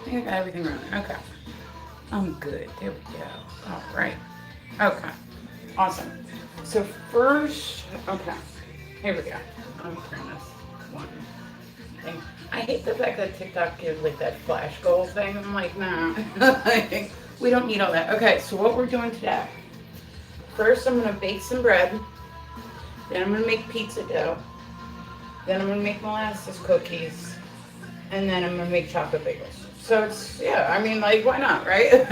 think I got everything running. Okay. I'm good. There we go. All right. Okay. Awesome. So first, okay. Here we go. I'm turn this one thing. I hate the fact that TikTok gives like that flash goal thing. I'm like, nah. We don't need all that. Okay, so what we're doing today. First, I'm gonna bake some bread. Then I'm gonna make pizza dough. Then I'm gonna make molasses cookies. And then I'm gonna make chocolate bagels. So it's, yeah, I mean, like, why not, right?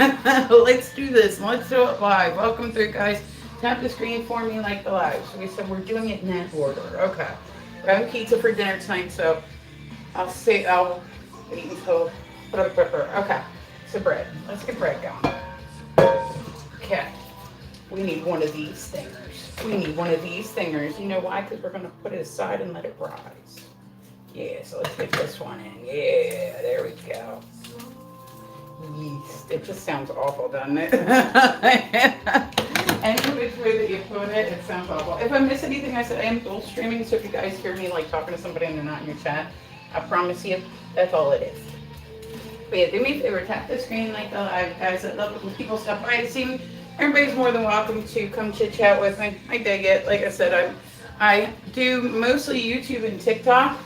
Let's do this. Let's do it live. Welcome through, guys. Tap the screen for me like the live. So we said we're doing it in that order. Okay. We're having pizza for dinner tonight, so I'll wait until, okay. So bread. Let's get bread going. Okay. We need one of these thingers. We need one of these thingers. You know why? Because we're going to put it aside and let it rise. Yeah, so let's get this one in. Yeah, there we go. Yeast. It just sounds awful, doesn't it? Any which way that you put it, it sounds awful. If I miss anything, I said I am dual streaming, so if you guys hear me like talking to somebody and they're not in your chat, I promise you, that's all it is. But yeah, do me a favor, tap the screen like the live, guys. I love it when people stop by to see me. Everybody's more than welcome to come chit chat with me. I dig it. Like I said, I do mostly YouTube and TikTok.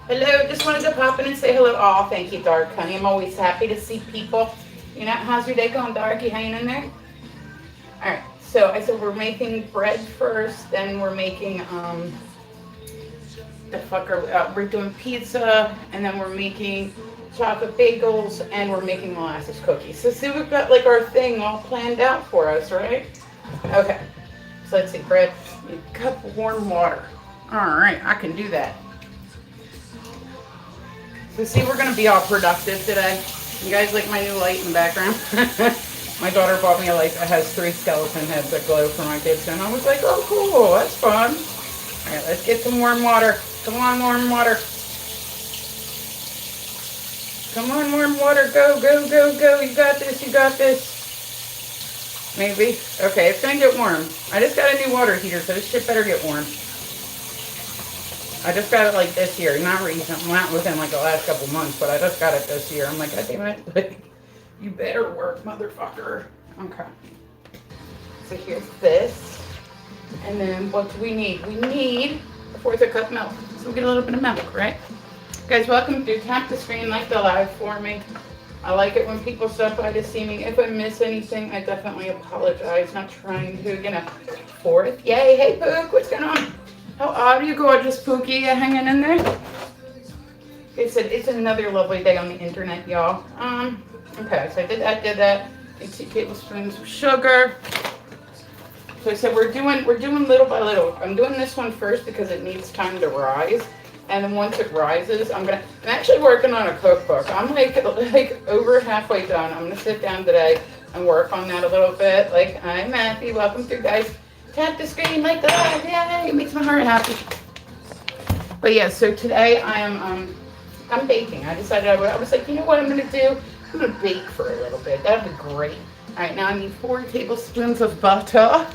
Hello, just wanted to pop in and say hello. Oh, thank you, Dark, honey. I'm always happy to see people. You know, how's your day going, Dark? You hanging in there? All right, so I said we're making bread first, then we're making, we're doing pizza, and then we're making chocolate bagels, and we're making molasses cookies. So see, we've got like our thing all planned out for us, right? Okay, so let's see, bread, a cup of warm water. All right, I can do that. So see, we're gonna be all productive today. You guys like my new light in the background? My daughter bought me a light that has 3 skeleton heads that glow for my kids, and I was like, oh cool, that's fun. All right, let's get some warm water. Come on, warm water. Come on, warm water, go, go, go, go. You got this, you got this. Maybe. Okay, it's gonna get warm. I just got a new water heater, so this shit better get warm. I just got it like this year, not recent, not within like the last couple months, but I just got it this year. I'm like, God damn it, like, you better work, motherfucker. Okay. So here's this. And then what do we need? We need a 1/4 cup milk. So we get a little bit of milk, right? Guys, welcome to tap the screen like the live for me. I like it when people stop by to see me. If I miss anything, I definitely apologize. Not trying to, you know, 4th. Yay, hey Pook, what's going on? How are you, gorgeous Pookie? You hanging in there? It said it's another lovely day on the internet, y'all. Okay, so I did that. 2 tablespoons of sugar. So I said we're doing little by little. I'm doing this one first because it needs time to rise. And then once it rises, I'm actually working on a cookbook. I'm like over halfway done. I'm gonna sit down today and work on that a little bit. Like, hi Matthew, welcome through, guys. Tap the screen like that. Yay, it makes my heart happy. But yeah, so today I'm baking. I decided I was like, you know what I'm gonna do? I'm gonna bake for a little bit. That'd be great. All right, now I need 4 tablespoons of butter.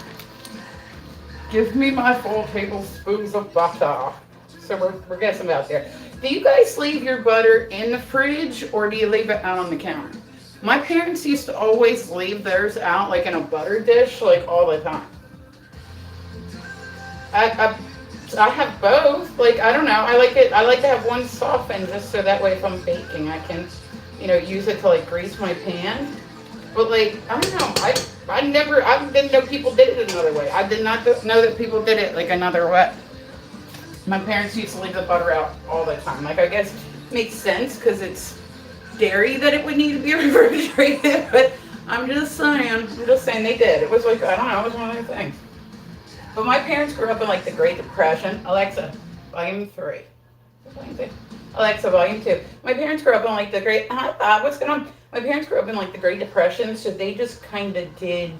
Give me my 4 tablespoons of butter. So we're guessing about there. Do you guys leave your butter in the fridge or do you leave it out on the counter? My parents used to always leave theirs out like in a butter dish, like all the time. I have both. Like, I don't know. I like it. I like to have one softened just so that way if I'm baking, I can, you know, use it to like grease my pan. But like, I don't know. I didn't know people did it another way. I did not know that people did it like another way. My parents used to leave the butter out all the time. Like, I guess it makes sense because it's dairy that it would need to be refrigerated. But I'm just saying they did. It was like, I don't know, it was one of their things. But my parents grew up in like the Great Depression. Alexa, volume 3. Alexa, volume 2. My parents grew up in like the Great, what's going on? My parents grew up in like the Great Depression, so they just kind of did,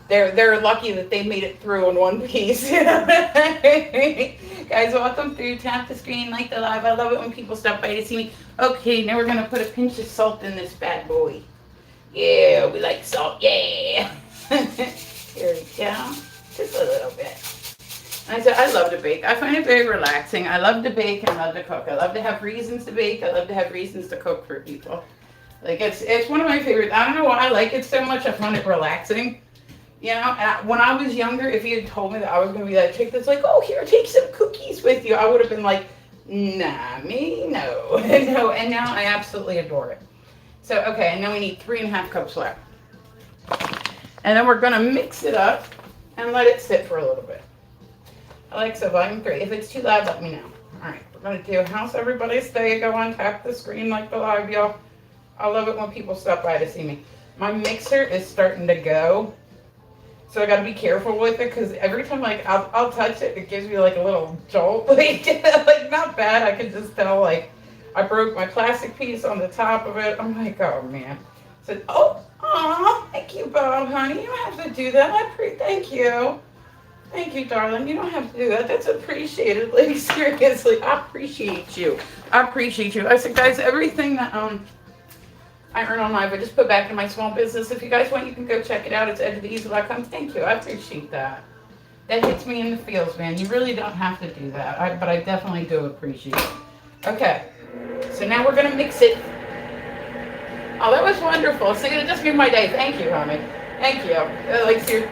they're lucky that they made it through in one piece. Guys, welcome through. Tap the screen like the live. I love it when people stop by to see me. Okay, now we're going to put a pinch of salt in this bad boy. Yeah, we like salt. Yeah. Here we go. Just a little bit. I love to bake. I find it very relaxing. I love to bake and I love to cook. I love to have reasons to bake. I love to have reasons to cook for people. Like it's one of my favorites. I don't know why I like it so much. I find it relaxing. You know, and when I was younger, if you had told me that I was going to be that chick that's like, oh, here, take some cookies with you, I would have been like, nah, me, no. No, and now I absolutely adore it. So, okay, and now we need 3.5 cups left. And then we're going to mix it up and let it sit for a little bit. Alexa, volume 3. If it's too loud, let me know. All right, we're going to do How's Everybody's Day? Go on, tap the screen like the live, y'all. I love it when people stop by to see me. My mixer is starting to go. So I gotta be careful with it because every time like I'll touch it, it gives me like a little jolt. Like not bad. I can just tell like I broke my plastic piece on the top of it. I'm like, oh man. I said, oh, thank you, Bob, honey. You don't have to do that. Thank you. Thank you, darling. You don't have to do that. That's appreciated. Like seriously, I appreciate you. I appreciate you. I said, guys, everything that I earn on live, I just put back in my small business. If you guys want, you can go check it out. It's edgeoftheeasel.com. Thank you. I appreciate that. That hits me in the feels, man. You really don't have to do that. But I definitely do appreciate it. Okay. So now we're going to mix it. Oh, that was wonderful. It's going to just make my day. Thank you, honey. Thank you.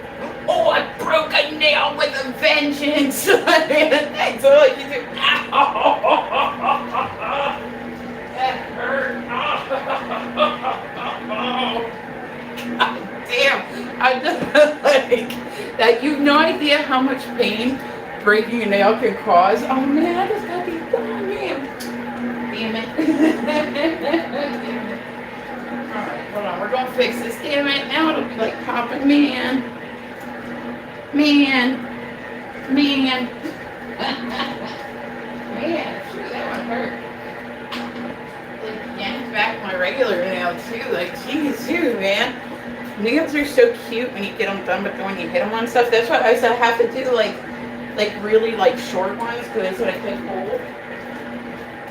Oh, I broke a nail with a vengeance. Thanks. I like you too. That hurt. God damn. I just like that. You've no idea how much pain breaking a nail can cause. Oh man, I just got these done, man. Damn it. Alright, hold on. We're gonna fix this. Damn it. Now it'll be like popping. Man. Man. Sure, that one hurt. Yanked back my regular nail too. Like, geez, too, man. Nails are so cute when you get them done, but then when you hit them on stuff, that's why I said I have to do like really like short ones because that's what I can hold.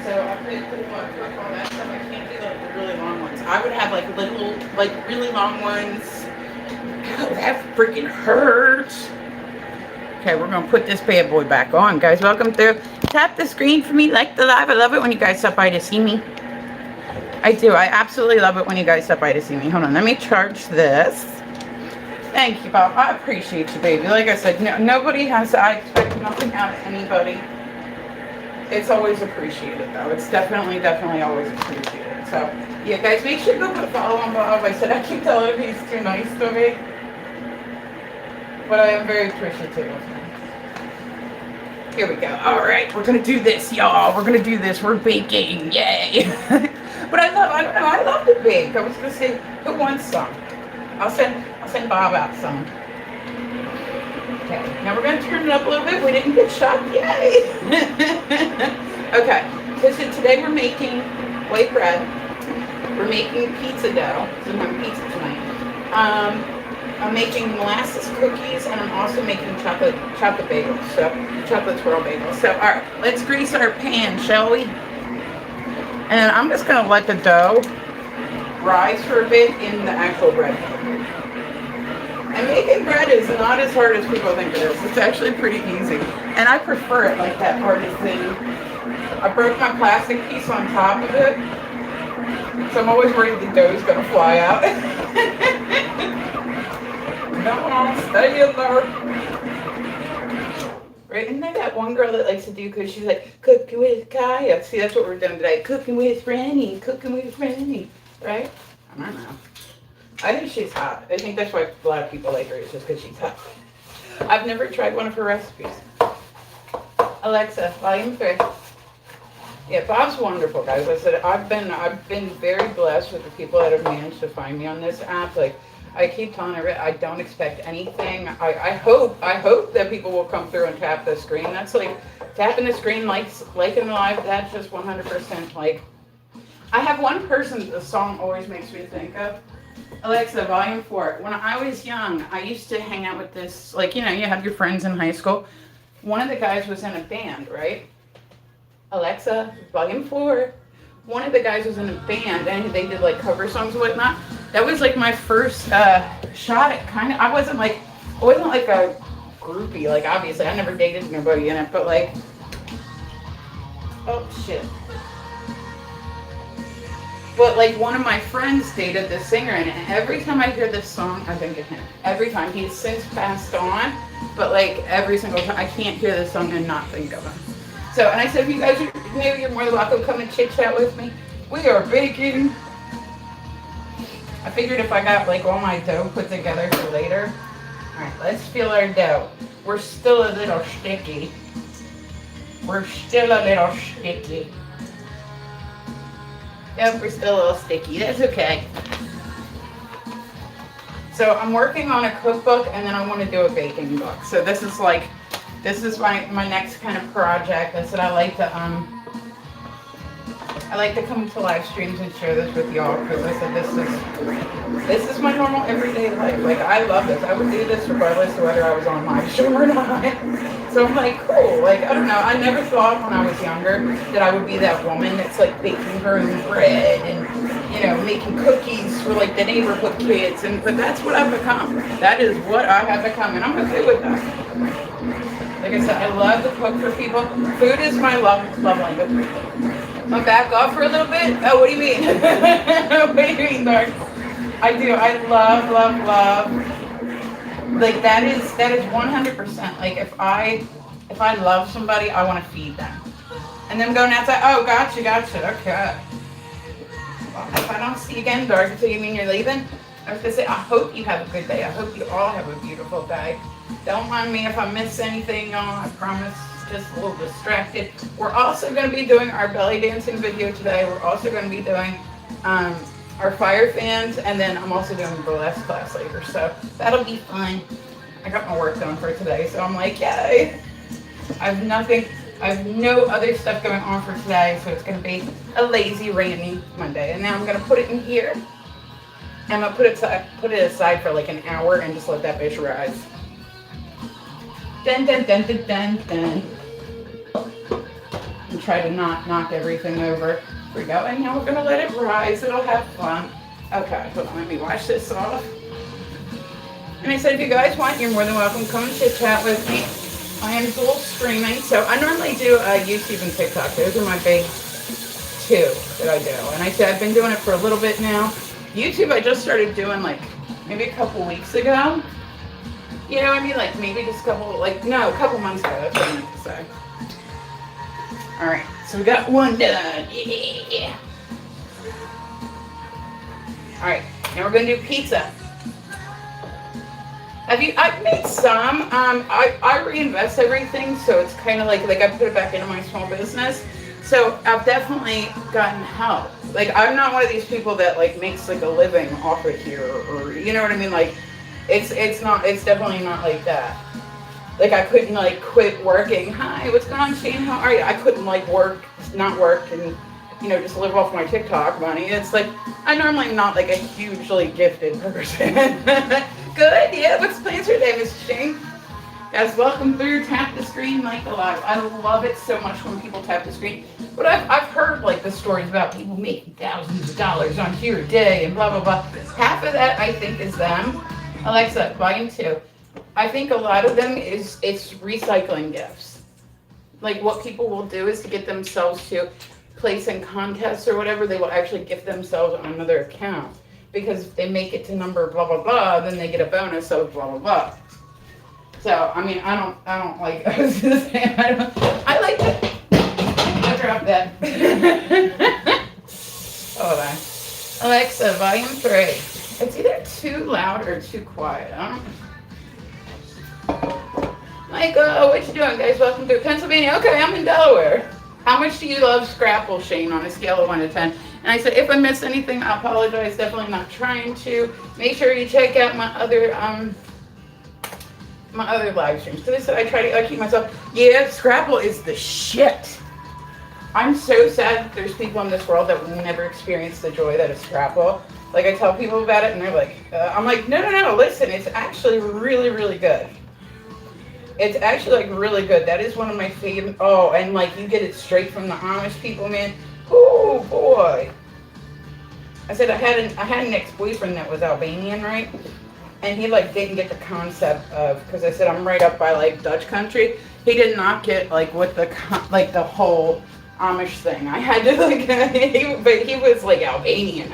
So I could hold all that stuff. I can't do like the really long ones. I would have like little, like really long ones. Oh, that freaking hurts. Okay, we're gonna put this bad boy back on, guys. Welcome through. Tap the screen for me, like the live. I love it when you guys stop by to see me. I do. I absolutely love it when you guys stop by to see me. Hold on. Let me charge this. Thank you, Bob. I appreciate you, baby. Like I said, nobody has to. I expect nothing out of anybody. It's always appreciated, though. It's definitely always appreciated. So, yeah, guys, make sure to go put a follow on Bob. I said I keep telling him he's too nice to me. But I am very appreciative of him. Here we go. All right. We're going to do this, y'all. We're going to do this. We're baking. Yay. But I don't know, I love to bake. I was gonna say, who wants some? I'll send Bob out some. Okay, now we're gonna turn it up a little bit. We didn't get shot, yay! Okay, so today we're making white bread. We're making pizza dough. So I'm having pizza tonight. I'm making molasses cookies, and I'm also making chocolate bagels. So chocolate swirl bagels. So all right, let's grease our pan, shall we? And I'm just going to let the dough rise for a bit in the actual bread. And making bread is not as hard as people think it is. It's actually pretty easy. And I prefer it like that artisan. I broke my plastic piece on top of it. So I'm always worried the dough is going to fly out. No, stay in there. Right, isn't there that one girl that likes to do, because she's like, cooking with Kaya. See, that's what we're doing today. Cooking with Rennie. Right? I don't know. I think she's hot. I think that's why a lot of people like her. It's just because she's hot. I've never tried one of her recipes. Alexa, volume 3. Yeah, Bob's wonderful, guys. I said I've been very blessed with the people that have managed to find me on this app. Like, I keep telling her, I don't expect anything. I hope that people will come through and tap the screen. That's like tapping the screen, liking the live. That's just 100% like. I have one person the song always makes me think of. Alexa, volume 4. When I was young, I used to hang out with this, like, you know, you have your friends in high school. One of the guys was in a band, right? Alexa, volume 4. One of the guys was in a band, and they did like cover songs and whatnot. That was like my first shot at kind of. I wasn't like a groupie. Like, obviously, I never dated nobody in it, but like, oh shit. But like one of my friends dated this singer, and every time I hear this song, I think of him. Every time. He's since passed on, but like every single time, I can't hear this song and not think of him. So, and I said, if you guys are, maybe you're more than welcome to come and chit chat with me. We are baking. I figured if I got like all my dough put together for later. All right, let's feel our dough. We're still a little sticky. We're still a little sticky. Yep, we're still a little sticky. That's okay. So I'm working on a cookbook, and then I want to do a baking book. So this is my next kind of project. I said I like to come to live streams and share this with y'all, because I said this is my normal everyday life. Like, I love this. I would do this regardless of whether I was on live stream or not. So I'm like, cool. Like, I don't know. I never thought when I was younger that I would be that woman that's like baking her own bread and, you know, making cookies for like the neighborhood kids. But that's what I've become. That is what I have become, and I'm okay with that. Like I said, I love to cook for people. Food is my love language. I'm back off for a little bit. Oh, what do you mean? What do you mean, Dark? I do. I love. Like that is 100%. Like if I love somebody, I want to feed them. And then going outside. Oh, gotcha. Okay. Well, if I don't see you again, Dark, so you mean you're leaving? I was gonna say, I hope you have a good day. I hope you all have a beautiful day. Don't mind me if I miss anything, y'all. I promise. Just a little distracted. We're also going to be doing our belly dancing video today. We're also going to be doing our fire fans, and then I'm also doing a burlesque class later. So that'll be fun. I got my work done for today, so I'm like, yay. I have no other stuff going on for today, so it's going to be a lazy, rainy Monday. And now I'm going to put it in here. I'm going to put it aside for like an hour and just let that bitch rise. Dun. And try to not knock everything over. Here we go. And now we're going to let it rise. It'll have fun. Okay, hold on. Let me wash this off. And I said, if you guys want, you're more than welcome. Come and chit chat with me. I am dual streaming. So I normally do YouTube and TikTok. Those are my big two that I do. And I said, I've been doing it for a little bit now. YouTube, I just started doing like maybe a couple weeks ago. You know what I mean? Like maybe just a couple months ago. That's what I meant to say. All right, so we got one done. Yeah. All right, now we're gonna do pizza. I've made some. I reinvest everything, so it's kind of like I put it back into my small business. So I've definitely gotten help. Like I'm not one of these people that like makes like a living off of here, or you know what I mean? Like it's definitely not like that. Like I couldn't like quit working. Hi, what's going on, Shane? How are you? I couldn't like not work and, you know, just live off my TikTok money. It's like, I normally am not like a hugely gifted person. Good, yeah, what's plans for today, Mr. Shane? Guys, welcome through Tap the Screen like the live. I love it so much when people tap the screen. But I've heard like the stories about people making thousands of dollars on here a day and blah, blah, blah. Half of that I think is them. Alexa, volume 2. I think a lot of them it's recycling gifts. Like what people will do is to get themselves to place in contests or whatever, they will actually gift themselves on another account. Because if they make it to number blah, blah, blah, then they get a bonus of blah, blah, blah. So, I mean, I don't like, I was gonna say, I like to, I dropped that. Hold on. Alexa, volume 3. It's either too loud or too quiet. I don't know. Michael, what you doing, guys? Welcome to Pennsylvania. Okay, I'm in Delaware. How much do you love Scrapple, Shane, on a scale of 1 to 10? And I said, if I missed anything, I apologize. Definitely not trying to. Make sure you check out my other live streams. Because I said I try to keep myself. Yeah, Scrapple is the shit. I'm so sad that there's people in this world that will never experience the joy that is Scrapple. Like, I tell people about it, and they're like, I'm like, no, listen, it's actually really, really good. It's actually, like, really good. That is one of my favorite. Oh, and, like, you get it straight from the Amish people, man. Oh, boy. I said I had an ex-boyfriend that was Albanian, right? And he, like, didn't get the concept of, because I said I'm right up by, like, Dutch country. He did not get, like, what the whole Amish thing. I had to like, but he was like Albanian,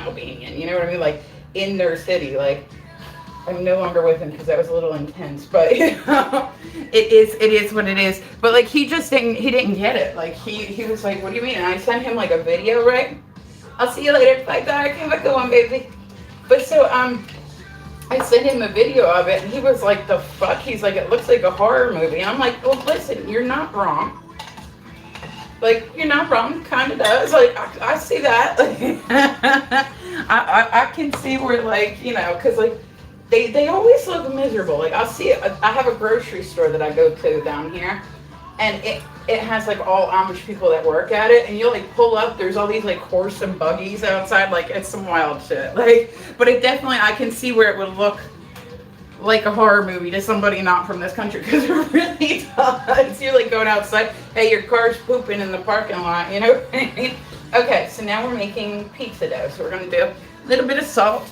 you know what I mean? Like in their city. Like I'm no longer with him because that was a little intense, but you know, it is what it is. But like he didn't get it. Like he was like, what do you mean? And I sent him like a video, right? I'll see you later. Bye, Doc. Have a good one, baby. But so I sent him a video of it, and he was like, the fuck? He's like, it looks like a horror movie. And I'm like, well, listen, you're not wrong. Like, you're not wrong. Kind of does. Like, I see that. I can see where, like, you know, because, like, they always look miserable. Like, I'll see it. I have a grocery store that I go to down here, and it has, like, all Amish people that work at it, and you like, pull up, there's all these, like, horse and buggies outside. Like, it's some wild shit. Like, but it definitely, I can see where it would look like a horror movie to somebody not from this country, because it really does. You're like going outside, hey, your car's pooping in the parking lot, you know? Okay, so now we're making pizza dough. So we're gonna do a little bit of salt.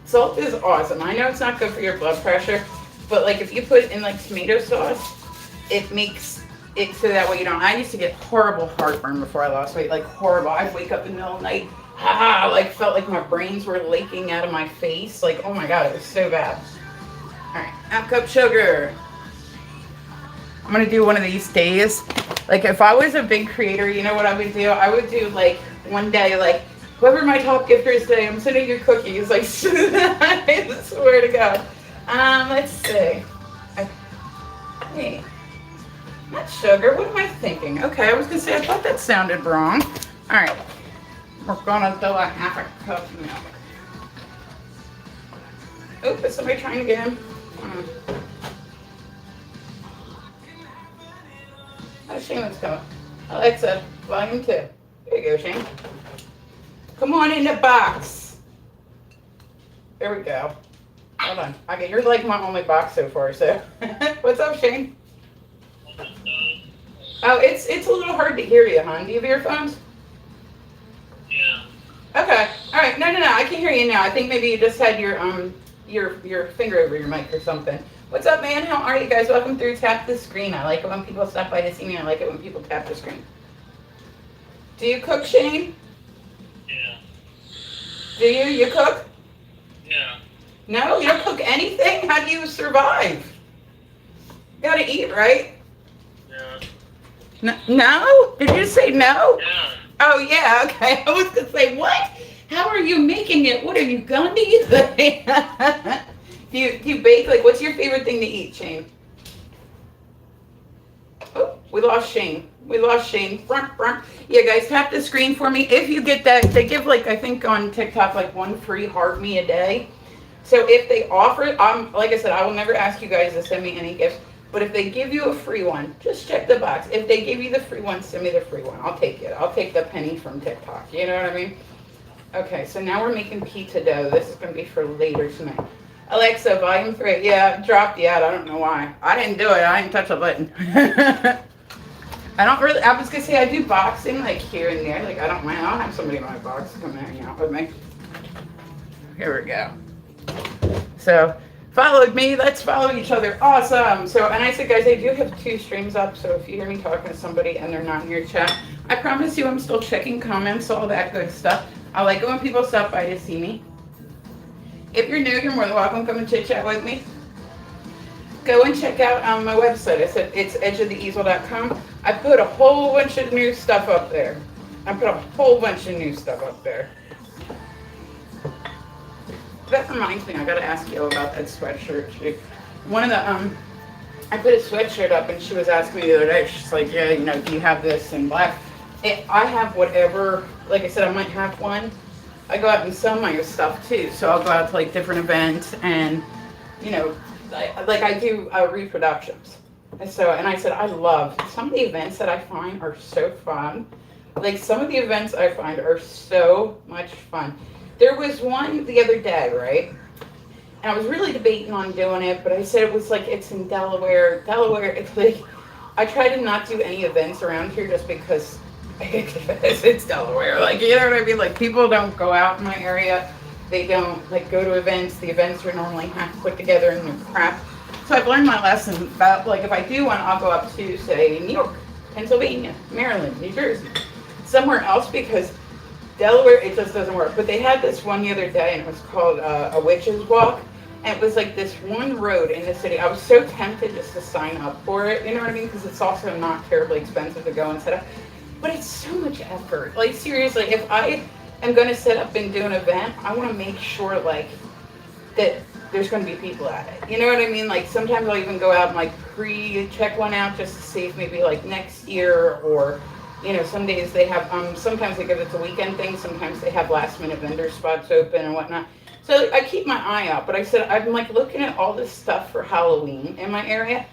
Salt is awesome. I know it's not good for your blood pressure, but like if you put it in like tomato sauce, it makes it so that way you don't. I used to get horrible heartburn before I lost weight, like horrible. I'd wake up in the middle of the night, like felt like my brains were leaking out of my face. Like, oh my God, it was so bad. All right, half cup sugar. I'm gonna do one of these days. Like if I was a big creator, you know what I would do? I would do like one day, like whoever my top gifter is today, I'm sending you cookies. Like, I swear to God. Let's see. Hey, not sugar. What am I thinking? Okay, I was gonna say, I thought that sounded wrong. All right, we're gonna do a half a cup of milk. Oh, is somebody trying to get him? Oh, Shane was coming. Alexa, volume 2. There you go, Shane. Come on in the box. There we go. Hold on. Okay, you're like my only box so far, so. What's up, Shane? Oh, it's a little hard to hear you, hon. Do you have earphones? Yeah. Okay. All right. No. I can hear you now. I think maybe you just had your finger over your mic or something. What's up, man? How are you guys? Welcome through Tap the Screen. I like it when people stop by to see me. I like it when people tap the screen. Do you cook, Shane? Yeah. Do you? You cook? Yeah. No? You don't cook anything? How do you survive? You gotta eat, right? Yeah. No? Did you say no? Yeah. Oh, yeah. Okay. I was gonna say, what? How are you making it? What are you, Gandhi? Do you bake? Like, what's your favorite thing to eat, Shane? Oh, we lost Shane. Front. Yeah, guys, tap the screen for me. If you get that, they give, like, I think on TikTok, like, 1 free heart me a day. So if they offer it, like I said, I will never ask you guys to send me any gifts. But if they give you a free one, just check the box. If they give you the free one, send me the free one. I'll take it. I'll take the penny from TikTok. You know what I mean? Okay, so now we're making pizza dough. This is going to be for later tonight. Alexa, volume 3. Yeah, dropped the ad. I don't know why. I didn't do it. I didn't touch the button. I was going to say I do boxing like here and there. Like I don't mind. I'll have somebody in my box come hang out with me. Here we go. So, followed me. Let's follow each other. Awesome. So, and I said, guys, I do have 2 streams up. So if you hear me talking to somebody and they're not in your chat, I promise you I'm still checking comments, all that good stuff. I like it when people stop by to see me. If you're new, you're more than welcome. Come and chit chat with me. Go and check out my website. I said it's edgeoftheeasel.com. I put a whole bunch of new stuff up there. That reminds me, I gotta ask you about that sweatshirt. One of the I put a sweatshirt up and she was asking me the other day. She's like, yeah, you know, do you have this in black? I have whatever. Like I said, I might have one. I go out and sell my stuff too, so I'll go out to like different events and, you know, I do reproductions. And I said, I love some of the events that I find are so fun. Like some of the events I find are so much fun. There was one the other day, right? And I was really debating on doing it, but I said it was like, it's in Delaware. It's like, I try to not do any events around here just because it's Delaware. Like, you know what I mean? Like, people don't go out in my area. They don't, like, go to events. The events are normally half put together and they're crap. So I've learned my lesson about, like, if I do one, I'll go up to, say, New York. Pennsylvania, Maryland, New Jersey, somewhere else because Delaware, it just doesn't work. But they had this one the other day, and it was called a witch's walk. And it was like this one road in the city. I was so tempted just to sign up for it, you know what I mean? Because it's also not terribly expensive to go and set up. But it's so much effort. Like, seriously, if I am going to set up and do an event, I want to make sure, like, that there's going to be people at it. You know what I mean? Like, sometimes I'll even go out and, like, pre-check one out just to see if maybe, like, next year or, you know, some days they have, sometimes they give it a weekend thing. Sometimes they have last-minute vendor spots open and whatnot. So I keep my eye out. But I said, I'm, like, looking at all this stuff for Halloween in my area.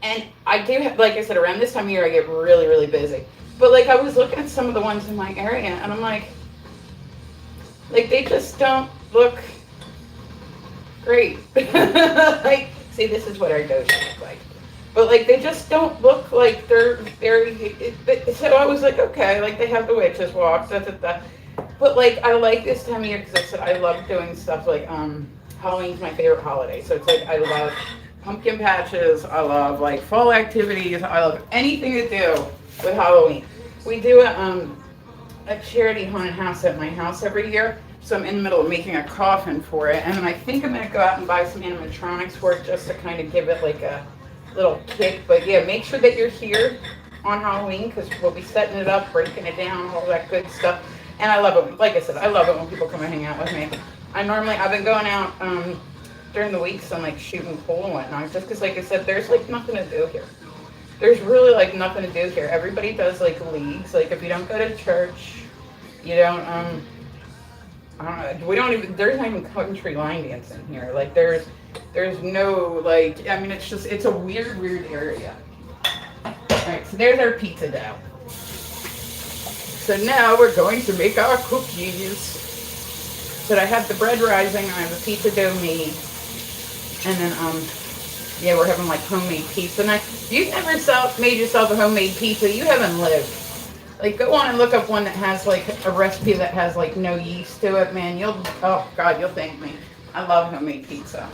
And I do have, like I said, around this time of year, I get really, really busy. But, like, I was looking at some of the ones in my area, and I'm like, they just don't look great. Like, see, this is what our dojo look like. But, like, they just don't look like they're very, so I was like, okay, like, they have the witches walk, da, da, da. But, like, I like this time of year because I said I love doing stuff like, Halloween's my favorite holiday. So it's like, I love pumpkin patches, I love, like, fall activities, I love anything to do with Halloween. We do a charity haunted house at my house every year. So I'm in the middle of making a coffin for it. And then I think I'm going to go out and buy some animatronics for it just to kind of give it like a little kick. But yeah, make sure that you're here on Halloween because we'll be setting it up, breaking it down, all that good stuff. And I love it. Like I said, I love it when people come and hang out with me. I've been going out during the weeks and like shooting pool and whatnot just because, like I said, there's like nothing to do here. There's really like nothing to do here. Everybody does like leagues. Like if you don't go to church, you don't we don't even, there's not even country line dancing here. Like there's no like, I mean, it's a weird area. All right, so there's our pizza dough. So now we're going to make our cookies. So I have the bread rising, I have the pizza dough made, and then yeah, we're having like homemade pizza. And you've never made yourself a homemade pizza, you haven't lived. Like, go on and look up one that has, like, a recipe that has, like, no yeast to it, man. Oh, God, you'll thank me. I love homemade pizza.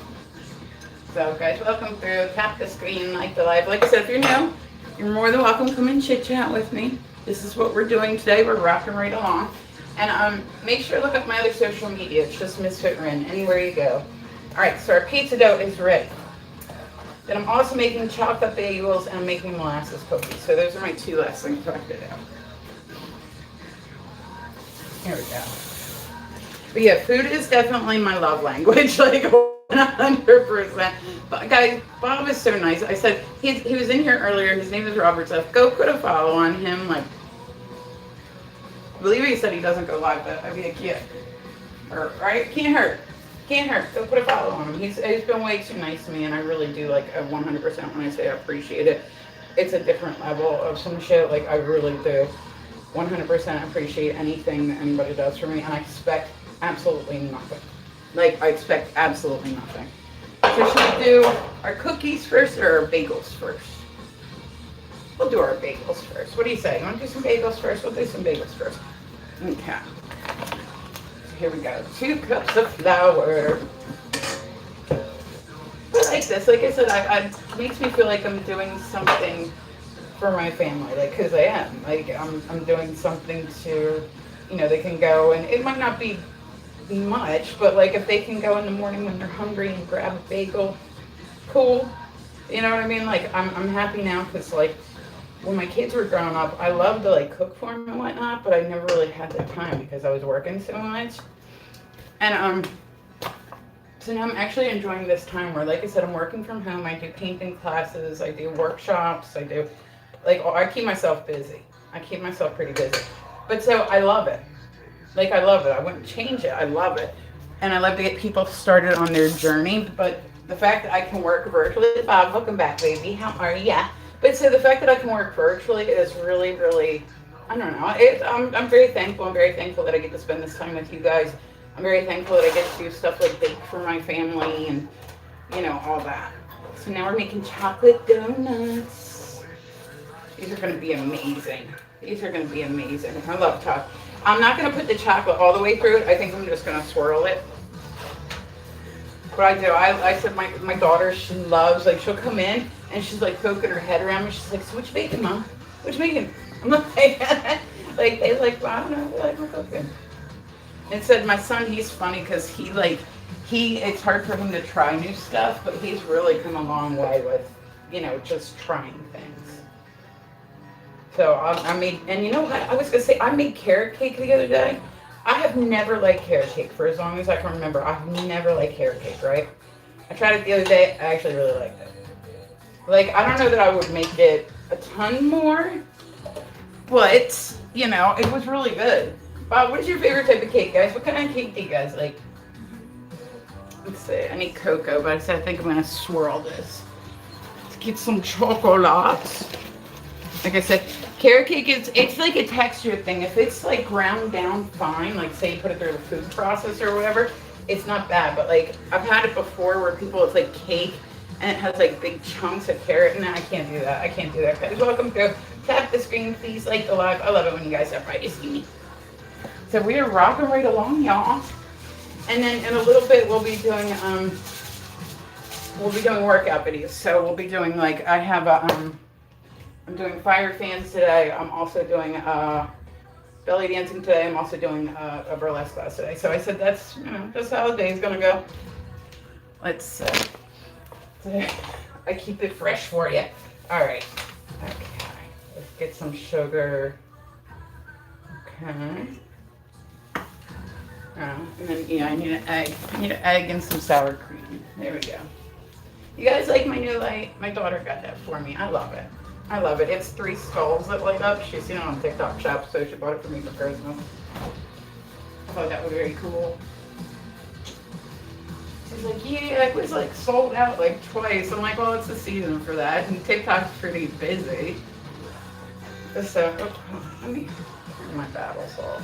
So, guys, welcome through. Tap the screen, like the live. Like I said, if you're new, you're more than welcome. Come and chit-chat with me. This is what we're doing today. We're rocking right along. And make sure to look up my other social media. It's just Misfit Ren, anywhere you go. All right, so our pizza dough is ready. Then I'm also making chocolate bagels and I'm making molasses cookies. So those are my two last things to do. Here we go. But yeah, food is definitely my love language, like 100%. But guys, Bob is so nice. I said, he was in here earlier. His name is Robert. So go put a follow on him. Like, I believe he said he doesn't go live, but I'd be a kid. Right? Can't hurt. Can't hurt. Go put a follow on him. He's been way too nice to me, and I really do like 100% when I say I appreciate it. It's a different level of some shit. Like, I really do. 100% appreciate anything that anybody does for me, and I expect absolutely nothing. Like, I expect absolutely nothing. So should we do our cookies first or our bagels first? We'll do our bagels first. What do you say? You want to do some bagels first? We'll do some bagels first. Okay. So here we go. 2 cups of flour. I like this. Like I said, it makes me feel like I'm doing something for my family, like, because I am, like, I'm doing something to, you know, they can go, and it might not be much, but, like, if they can go in the morning when they're hungry and grab a bagel, cool, you know what I mean, like, I'm happy now, because, like, when my kids were growing up, I loved to, like, cook for them and whatnot, but I never really had the time, because I was working so much, and, so now I'm actually enjoying this time where, like I said, I'm working from home, I do painting classes, I do workshops, I do, like, I keep myself busy. I keep myself pretty busy. But so I love it. Like, I love it. I wouldn't change it. I love it. And I love to get people started on their journey. But the fact that I can work virtually, Bob, welcome back, baby. How are you? But so the fact that I can work virtually is really, really, I don't know. I'm very thankful. I'm very thankful that I get to spend this time with you guys. I'm very thankful that I get to do stuff like bake for my family and, you know, all that. So now we're making chocolate donuts. These are going to be amazing. These are going to be amazing. I love chocolate. I'm not going to put the chocolate all the way through it. I think I'm just going to swirl it. But I do. I said my daughter, she loves, like, she'll come in and she's like poking her head around me. She's like, so what you baking, Mom? Which making? I'm like, like they like, well, I don't know, they like my cooking. And said my son, he's funny because it's hard for him to try new stuff, but he's really come a long way with, just trying things. So I made, and you know what? I was gonna say I made carrot cake the other day. I have never liked carrot cake for as long as I can remember. I've never liked carrot cake, right? I tried it the other day. I actually really liked it. Like, I don't know that I would make it a ton more, but it was really good. Bob, what is your favorite type of cake, guys? What kind of cake do you guys like? Let's see. I need cocoa, but I think I'm gonna swirl this. Let's get some chocolate. Like I said, carrot cake it's like a texture thing. If it's like ground down fine, like say you put it through the food processor or whatever, it's not bad. But like I've had it before where it's like cake and it has like big chunks of carrot in it. I can't do that. I can't do that. Guys, welcome to Tap the Screen, please like the live. I love it when you guys have right to see me. So we are rocking right along, y'all. And then in a little bit we'll be doing workout videos. So we'll be doing like I'm doing fire fans today. I'm also doing belly dancing today. I'm also doing a burlesque class today. So I said that's how the day's gonna go. Let's I keep it fresh for you. All right. Okay. Let's get some sugar. Okay. And then I need an egg. I need an egg and some sour cream. There we go. You guys like my new light? My daughter got that for me. I love it. I love it. It's 3 skulls that light up. She's seen it on TikTok Shop, so she bought it for me for Christmas. I thought that was very cool. She's like, yeah, it was like sold out like twice. I'm like, well, it's the season for that, and TikTok's pretty busy. So, let me turn my battles off.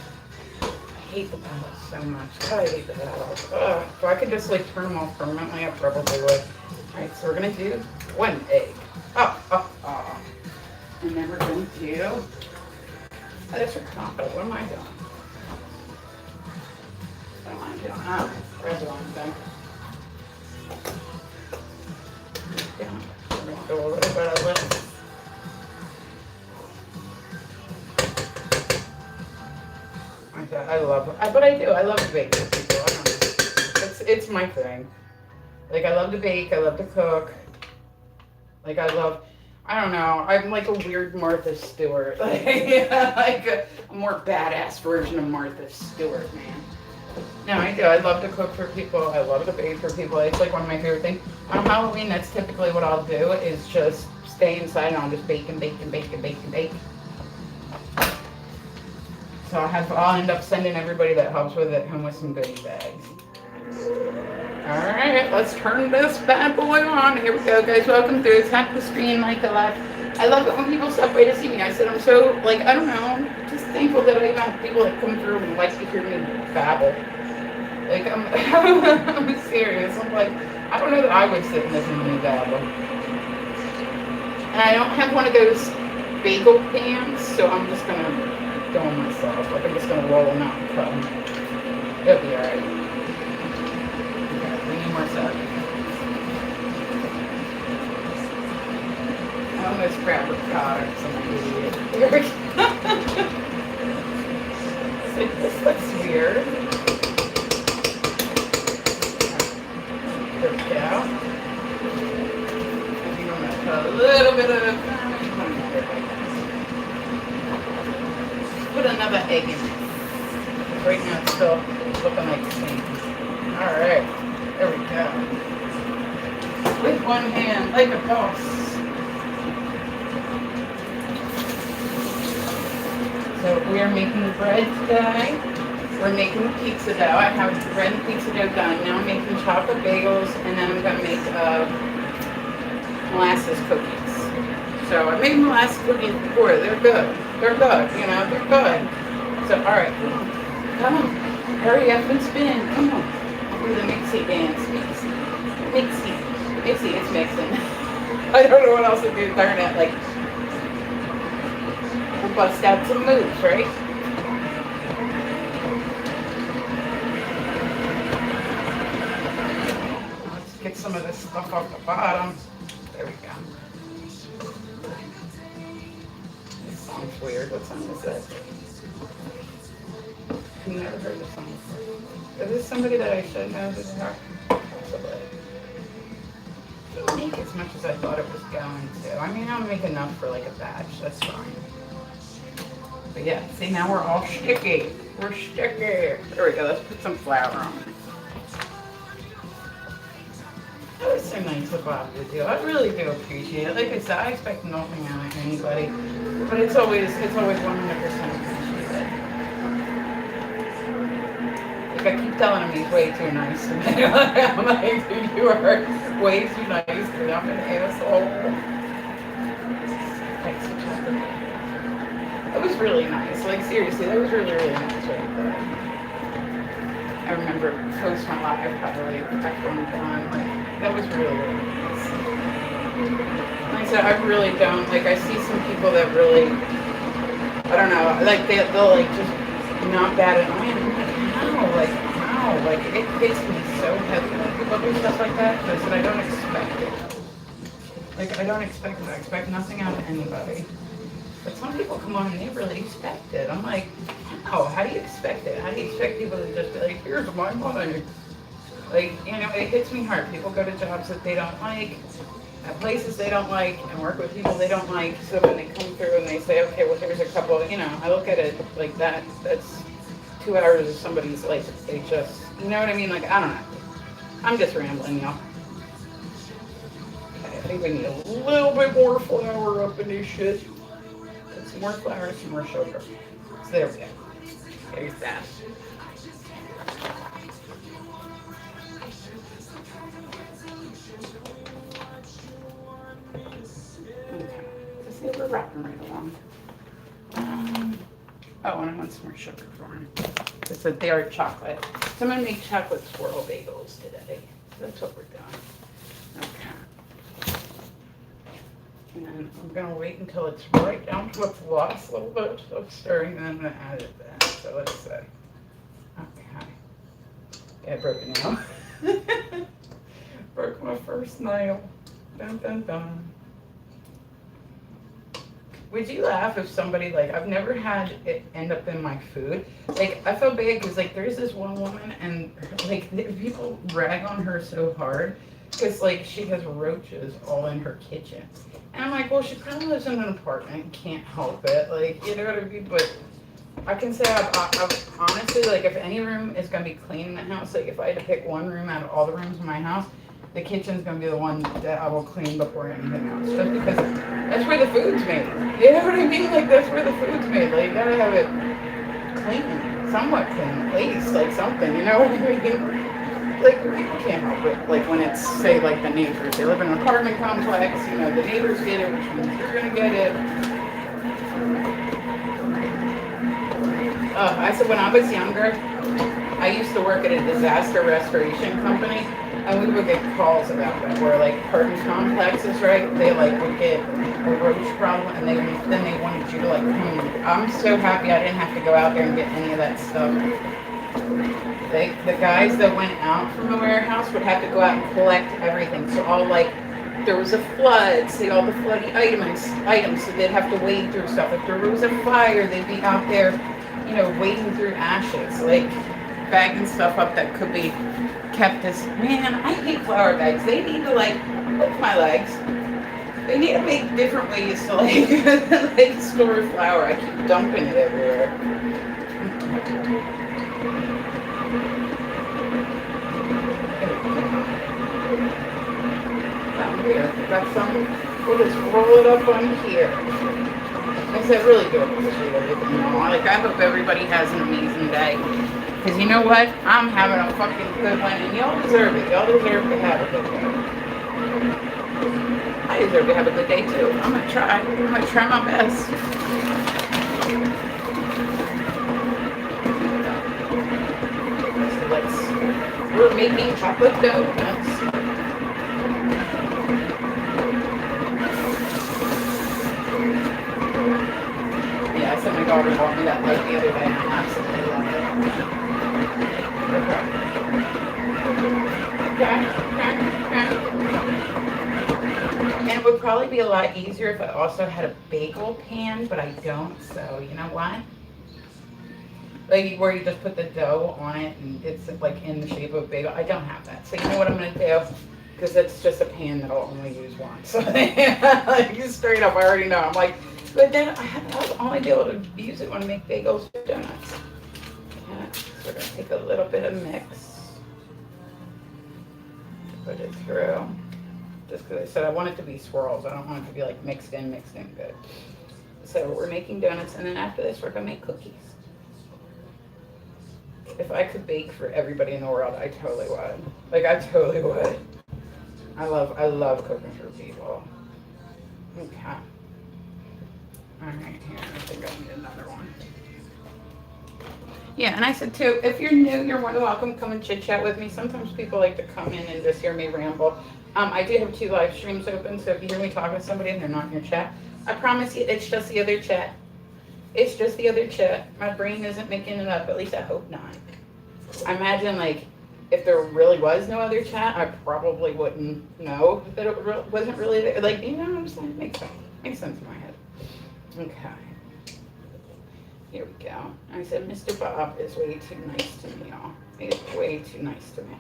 I hate the battles so much. God, I hate the battles. If I could just like turn them off permanently, I probably would. Alright, so we're gonna do 1 egg. And then we're going to do, that's for combo. What am I doing? What am I doing? Red wine thing. We're going to go a little bit of this. I love it. But I do. I love to bake with people. I don't know. It's my thing. Like, I love to bake. I love to cook. Like, I don't know. I'm like a weird Martha Stewart. Like a more badass version of Martha Stewart, man. No, I do. I love to cook for people. I love to bake for people. It's like one of my favorite things. On Halloween, that's typically what I'll do is just stay inside and I'll just bake and bake and bake and bake and bake. So I'll end up sending everybody that helps with it home with some goodie bags. Alright, let's turn this bad boy on. Here we go, guys. Welcome through. Tap the screen, like the live. I love it when people stop by to see me. I said I'm so, like, I don't know, just thankful that I even have people that come through and like to hear me babble. Like, I'm serious. I'm like, I don't know that I would sit and listen to me babble. And I don't have one of those bagel pans, so I'm just going to do them myself. Like, I'm just going to roll them out and cut them. It'll be alright. More stuff. I almost grabbed a ricotta because I'm an idiot. There we go. So this looks weird. There we go. I'm going to put a little bit of, put another egg in it. Right now it's still looking like the same. Alright. There we go. With one hand, like a boss. So we are making bread today. We're making pizza dough. I have bread and pizza dough done. Now I'm making chocolate bagels, and then I'm going to make molasses cookies. So I made molasses cookies before. They're good. They're good. They're good. So, all right. Come on. Hurry up and spin. Come on. Do the mixie dance. Mixie, it's mixing. I don't know what else to do. Darn it, like, we'll bust out some moves, right? Let's get some of this stuff off the bottom. There we go. weird. What song is that? I've never heard this song before. Is this somebody that I should know who they are? Possibly. It didn't make as much as I thought it was going to. I mean, I'll make enough for like a batch. That's fine. But yeah, see, now we're all sticky. We're sticky. There we go. Let's put some flour on it. That was so nice of Bob to do. I really do appreciate it. Like I said, I expect nothing out of anybody, but it's always 100% appreciated. Like I keep telling him he's way too nice to me. I'm like, dude, you are way too nice to me. I'm an asshole. That was really nice. Like seriously, that was really, really nice right there. I remember post my live probably after I'm done. Like, that was really, really nice. Like I said, I really don't, like I see some people that really, I don't know, like they'll like just not bat an eye. I'm like, no, like it hits me so heavy when people do stuff like that because I don't expect it. Like I don't expect it. I expect nothing out of anybody. But some people come on and they really expect it. I'm like, how do you expect it? How do you expect people to just be like, here's my money? Like, you know, it hits me hard. People go to jobs that they don't like, at places they don't like, and work with people they don't like. So when they come through and they say, okay, well, here's a couple, you know, I look at it like that. That's 2 hours of somebody's life. They just, you know what I mean? Like, I don't know. I'm just rambling, y'all. Okay, I think we need a little bit more flour up in this shit. Some more flour, some more sugar. So there we go. There's that. Okay. Let's see if we're wrapping right along. Oh, and I want some more sugar for him. It's a dark chocolate. So I'm going to make chocolate swirl bagels today. So that's what we're doing. Okay. And then I'm going to wait until it's right down to its last little bit of stirring, and then I'm going to add it then. So let's see. Okay. Yeah, I broke a nail. Broke my first nail. Dun, dun, dun. Would you laugh if somebody, like, I've never had it end up in my food. Like, I feel bad because, like, there's this one woman and, like, people rag on her so hard because, like, she has roaches all in her kitchen. And I'm like, well, she probably lives in an apartment and can't help it. Like, you know what I mean? But I can say I've honestly, like, if any room is going to be clean in the house, like, if I had to pick one room out of all the rooms in my house, the kitchen's going to be the one that I will clean before anything else. Just because that's where the food's made. You know what I mean? Like, that's where the food's made. Like, you got to have it clean, somewhat clean, at least, like, something. You know what I mean? Like, people can't help it. Like, when it's, say, like, the neighbors. They live in an apartment complex, you know, the neighbors get it, which means you're going to get it. I said when I was younger, I used to work at a disaster restoration company, and we would get calls about that, where, like, apartment complexes, right, they, like, would get a roach problem, and then they wanted you to, like, I'm so happy I didn't have to go out there and get any of that stuff. The guys that went out from the warehouse would have to go out and collect everything. So all, like, there was a flood, see all the floody items, so they'd have to wade through stuff. If there was a fire, they'd be out there, you know, wading through ashes, like bagging stuff up that could be kept as, man, I hate flour bags. They need to, like, lift my legs. They need to make different ways to, like, like store flour. I keep dumping it everywhere. Down here, got some, we'll just roll it up on here. I said, really do appreciate everything, you know. Like, I hope everybody has an amazing day. Because you know what? I'm having a fucking good one, and y'all deserve it. Y'all deserve to have a good day. I deserve to have a good day, too. I'm going to try. I'm going to try my best. So we're making chocolate donuts. Yeah, I said my daughter bought me that like the other day, and I absolutely love it. Okay. And it would probably be a lot easier if I also had a bagel pan, but I don't, so you know what? Like where you just put the dough on it and it's like in the shape of a bagel. I don't have that. So you know what I'm gonna do? Because it's just a pan that I'll only use once. Like straight up, I already know. I'm like, but then I'll only be able to use it when I make bagels or donuts. Yeah, so we're gonna take a little bit of mix, put it through. Just because I said I want it to be swirls. I don't want it to be like mixed in good. So we're making donuts, and then after this, we're gonna make cookies. If I could bake for everybody in the world, I totally would. Like I totally would. I love cooking for people. Okay. All right, here. I think I need another one. Yeah, and I said too, if you're new, you're more than welcome. Come and chit chat with me. Sometimes people like to come in and just hear me ramble. I do have 2 live streams open, so if you hear me talking to somebody and they're not in your chat, I promise you, it's just the other chat. It's just the other chat. My brain isn't making it up. At least I hope not. I imagine like if there really was no other chat, I probably wouldn't know that it wasn't really there. Like, you know what I'm saying? It makes sense. Makes sense in my head. Okay. Here we go. I said, Mr. Bob is way too nice to me, y'all. He's way too nice to me.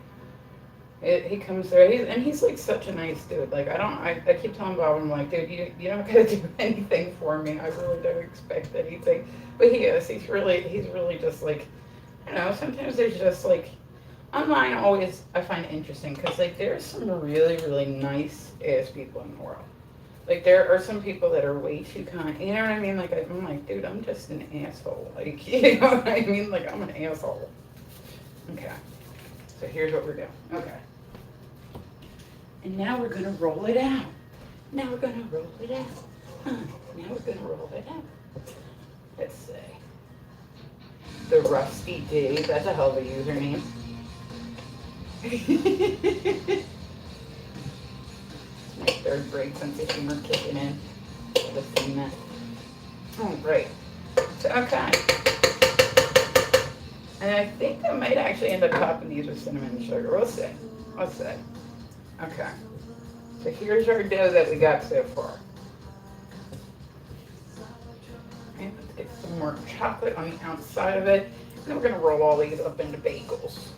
He comes through, he's like such a nice dude. Like, I keep telling Bob, I'm like, dude, you don't gotta do anything for me. I really don't expect anything. But he is. He's really just like, you know, sometimes there's just like, online always I find interesting because like there's some really, really nice ass people in the world. Like there are some people that are way too kind. You know what I mean? Like I'm like, dude, I'm just an asshole. Like, you know what I mean? Like I'm an asshole. Okay. So here's what we're doing. Okay. And now we're gonna roll it out. Now we're gonna roll it out. Now we're gonna roll it out. Let's see. The Rusty D. That's a hell of a username. My 3rd grade sense of humor kicking in. I've seen that. Oh, great. So, okay. And I think I might actually end up topping these with cinnamon and sugar. We'll see. We'll see. Okay. So here's our dough that we got so far. And let's get some more chocolate on the outside of it. And then we're going to roll all these up into bagels.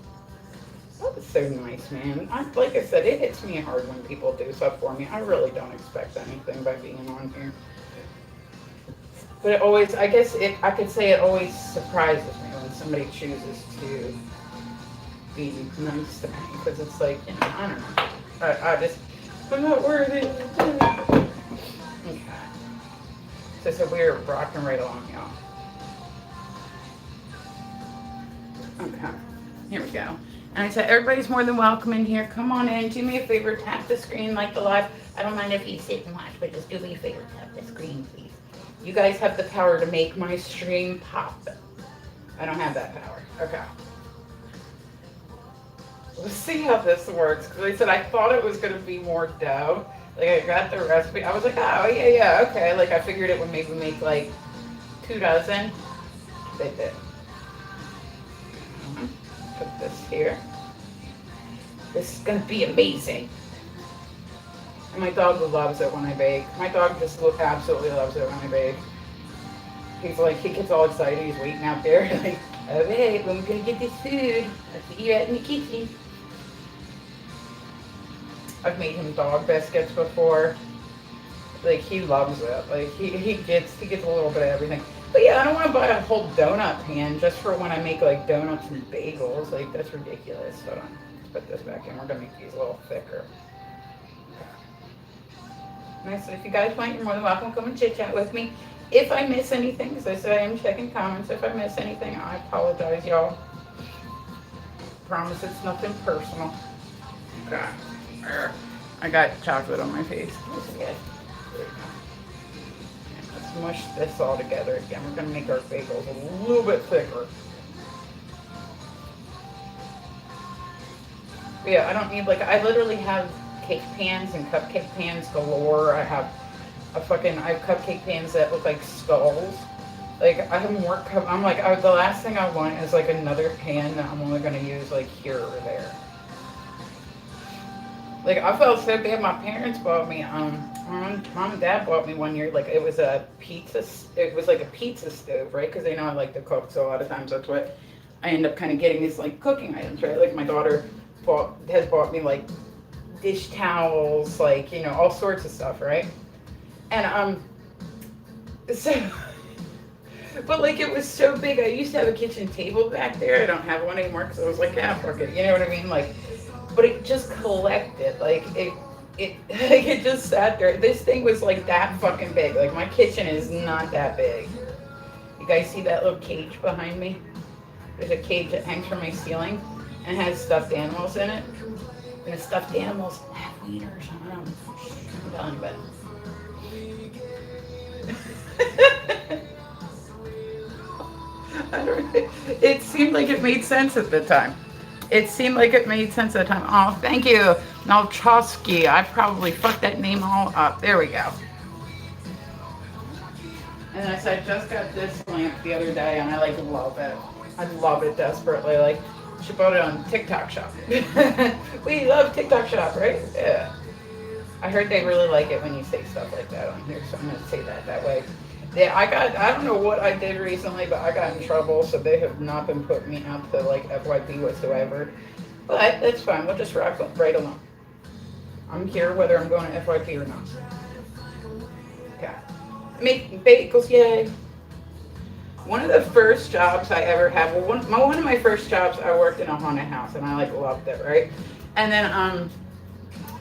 That was so nice, man. Like I said, it hits me hard when people do stuff for me. I really don't expect anything by being on here. But it always, I guess I could say it always surprises me when somebody chooses to be nice to me. Because it's like, you know, I don't know. I'm not worthy. Okay. So we're rocking right along, y'all. Okay. Here we go. And I said, everybody's more than welcome in here. Come on in. Do me a favor. Tap the screen like the live. I don't mind if you sit and watch, but just do me a favor. Tap the screen, please. You guys have the power to make my stream pop. I don't have that power. Okay. Let's see how this works. Because I said I thought it was going to be more dough. Like, I got the recipe. I was like, oh, yeah, okay. Like, I figured it would maybe make, like, 2 dozen. They did. Put this here. This is going to be amazing. And my dog loves it when I bake. My dog just absolutely loves it when I bake. He's like, he gets all excited. He's waiting out there. Like, oh, wait, when we're going to get this food? I'll see you out in the kitchen. I've made him dog biscuits before. Like, he loves it. Like, he gets a little bit of everything. But yeah, I don't want to buy a whole donut pan just for when I make like donuts and bagels. Like, that's ridiculous. Hold on. Let's put this back in. We're going to make these a little thicker. Nice. So if you guys want, you're more than welcome. Come and chit chat with me. If I miss anything, because I said I am checking comments. If I miss anything, I apologize, y'all. Promise it's nothing personal. Okay. I got chocolate on my face. That's good. Let's mush this all together again. We're going to make our bagels a little bit thicker. But yeah, I don't need, like, I literally have cake pans and cupcake pans galore. I have cupcake pans that look like skulls. Like, I have more I'm like, the last thing I want is like another pan that I'm only going to use like here or there. Like I felt so bad. My parents bought me mom and dad bought me one year. Like it was a pizza. It was like a pizza stove, right? Because they know I like to cook, so a lot of times that's what I end up kind of getting these like cooking items, right? Like my daughter has bought me like dish towels, like all sorts of stuff, right? And so. But like it was so big. I used to have a kitchen table back there. I don't have one anymore because I was like, yeah, fuck it. You know what I mean? Like, but it just collected. Like it like it just sat there. This thing was like that fucking big. Like my kitchen is not that big. You guys see that little cage behind me? There's a cage that hangs from my ceiling and has stuffed animals in it. And the stuffed animals have wieners on them. I'm telling you about it. It seemed like it made sense at the time. It seemed like it made sense at the time. Oh, thank you, Nalchowski. I probably fucked that name all up. There we go. And I said, just got this lamp the other day, and I like love it. I love it desperately. Like, she bought it on TikTok Shop. We love TikTok Shop, right? Yeah. I heard they really like it when you say stuff like that on here, so I'm gonna say that way. Yeah, I don't know what I did recently, but I got in trouble, so they have not been putting me out to like FYP whatsoever. But that's fine, we'll just rock right along. I'm here whether I'm going to FYP or not. Okay. Make bagels, yay. One of the first jobs I ever had, well, one of my first jobs, I worked in a haunted house, and I like loved it, right? And then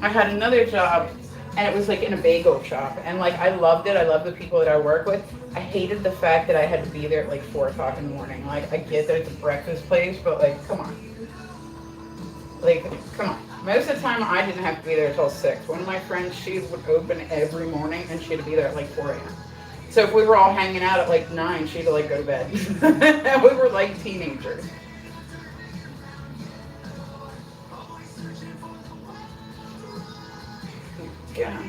I had another job, and it was like in a bagel shop, and like I loved it. I loved the people that I work with. I hated the fact that I had to be there at like 4 o'clock in the morning. Like I get that it's a breakfast place, but like come on. Like come on. Most of the time I didn't have to be there until 6. One of my friends, she would open every morning and she had to be there at like 4 a.m. So if we were all hanging out at like 9, she'd like go to bed. And we were like teenagers. Yeah.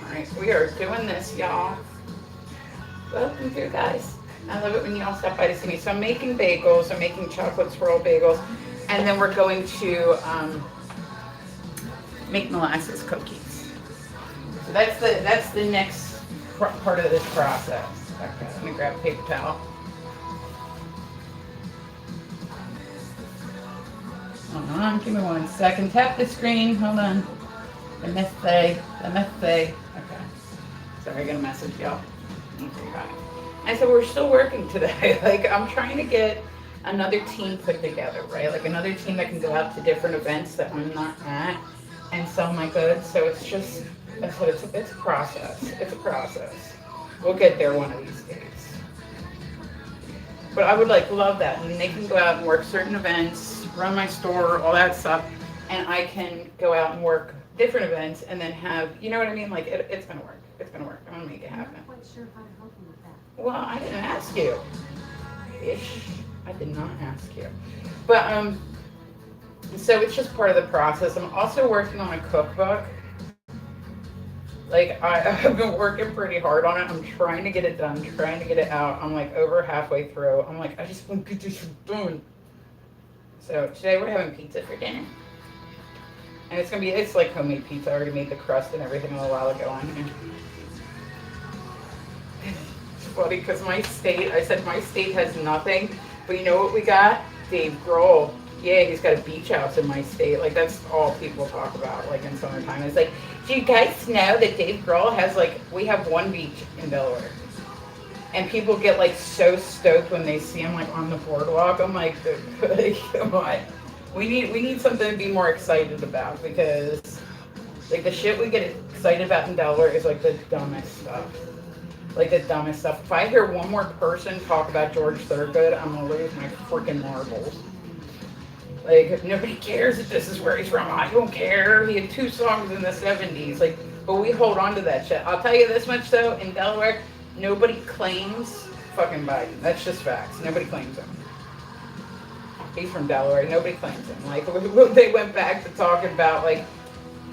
Alright, we are doing this, y'all. Welcome through, guys. I love it when y'all stop by to see me. So I'm making bagels. I'm making chocolate swirl bagels. And then we're going to make molasses cookies. So that's the next part of this process. Okay, let me grab a paper towel. Hold on, give me 1 second. Tap the screen. Hold on. The message. Okay. Sorry, I got a message, y'all. And so we're still working today. Like, I'm trying to get another team put together, right? Like, another team that can go out to different events that I'm not at and sell my goods. So it's just, it's a process. It's a process. We'll get there one of these days. But I would, love that. And they can go out and work certain events, run my store, all that stuff. And I can go out and work different events and then have, you know what I mean? Like, it's going to work. It's going to work. I'm going to make it happen. I'm not quite sure how to help you with that. Well, I didn't ask you. Ish. I did not ask you. But, so it's just part of the process. I'm also working on a cookbook. Like, I've been working pretty hard on it. I'm trying to get it done, trying to get it out. I'm like over halfway through. I'm like, I just want to get this done. So today we're having pizza for dinner. And it's like homemade pizza. I already made the crust and everything a while ago on here. It's funny because I said my state has nothing. But you know what we got? Dave Grohl. Yeah, he's got a beach house in my state. Like, that's all people talk about, like, in summertime. It's like, do you guys know that Dave Grohl has, we have one beach in Delaware. And people get, so stoked when they see him, on the boardwalk. I'm like, come on. We need something to be more excited about because, the shit we get excited about in Delaware is, the dumbest stuff. The dumbest stuff. If I hear one more person talk about George Thorogood, I'm going to lose my freaking marbles. Nobody cares if this is where he's from. I don't care. He had 2 songs in the 70s. But we hold on to that shit. I'll tell you this much, though. In Delaware, nobody claims fucking Biden. That's just facts. Nobody claims him. He's from Delaware. Nobody claims him. They went back to talking about,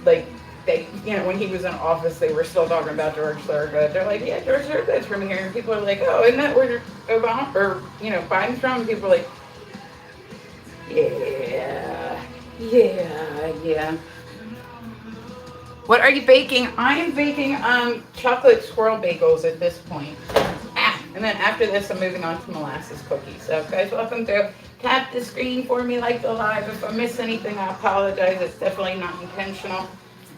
they, when he was in office, they were still talking about George Thorogood. They're like, yeah, George Thorogood's from here. And people are like, oh, isn't that where Obama, or, Biden's from? And people are like, yeah. What are you baking? I am baking chocolate swirl bagels at this point. And then after this, I'm moving on to molasses cookies. So guys, welcome to tap the screen for me like the live. If I miss anything, I apologize. It's definitely not intentional.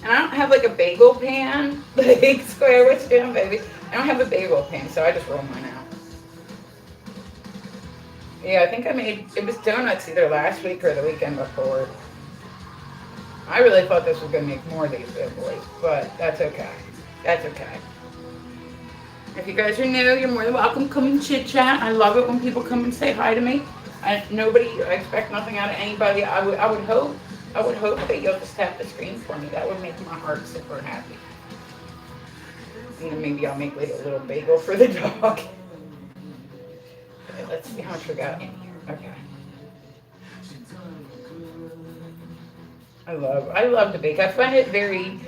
And I don't have like a bagel pan, like square with doing, baby. I don't have a bagel pan, so I just roll mine out. Yeah, I think I made, it was donuts either last week or the weekend before. I really thought this was going to make more of these big boys, but that's okay. That's okay. If you guys are new, you're more than welcome. Come and chit chat. I love it when people come and say hi to me. I expect nothing out of anybody. I would hope that you'll just tap the screen for me. That would make my heart super happy. And then maybe I'll make like a little bagel for the dog. Okay, let's see how much we got in here. Okay. I love to bake. I find it very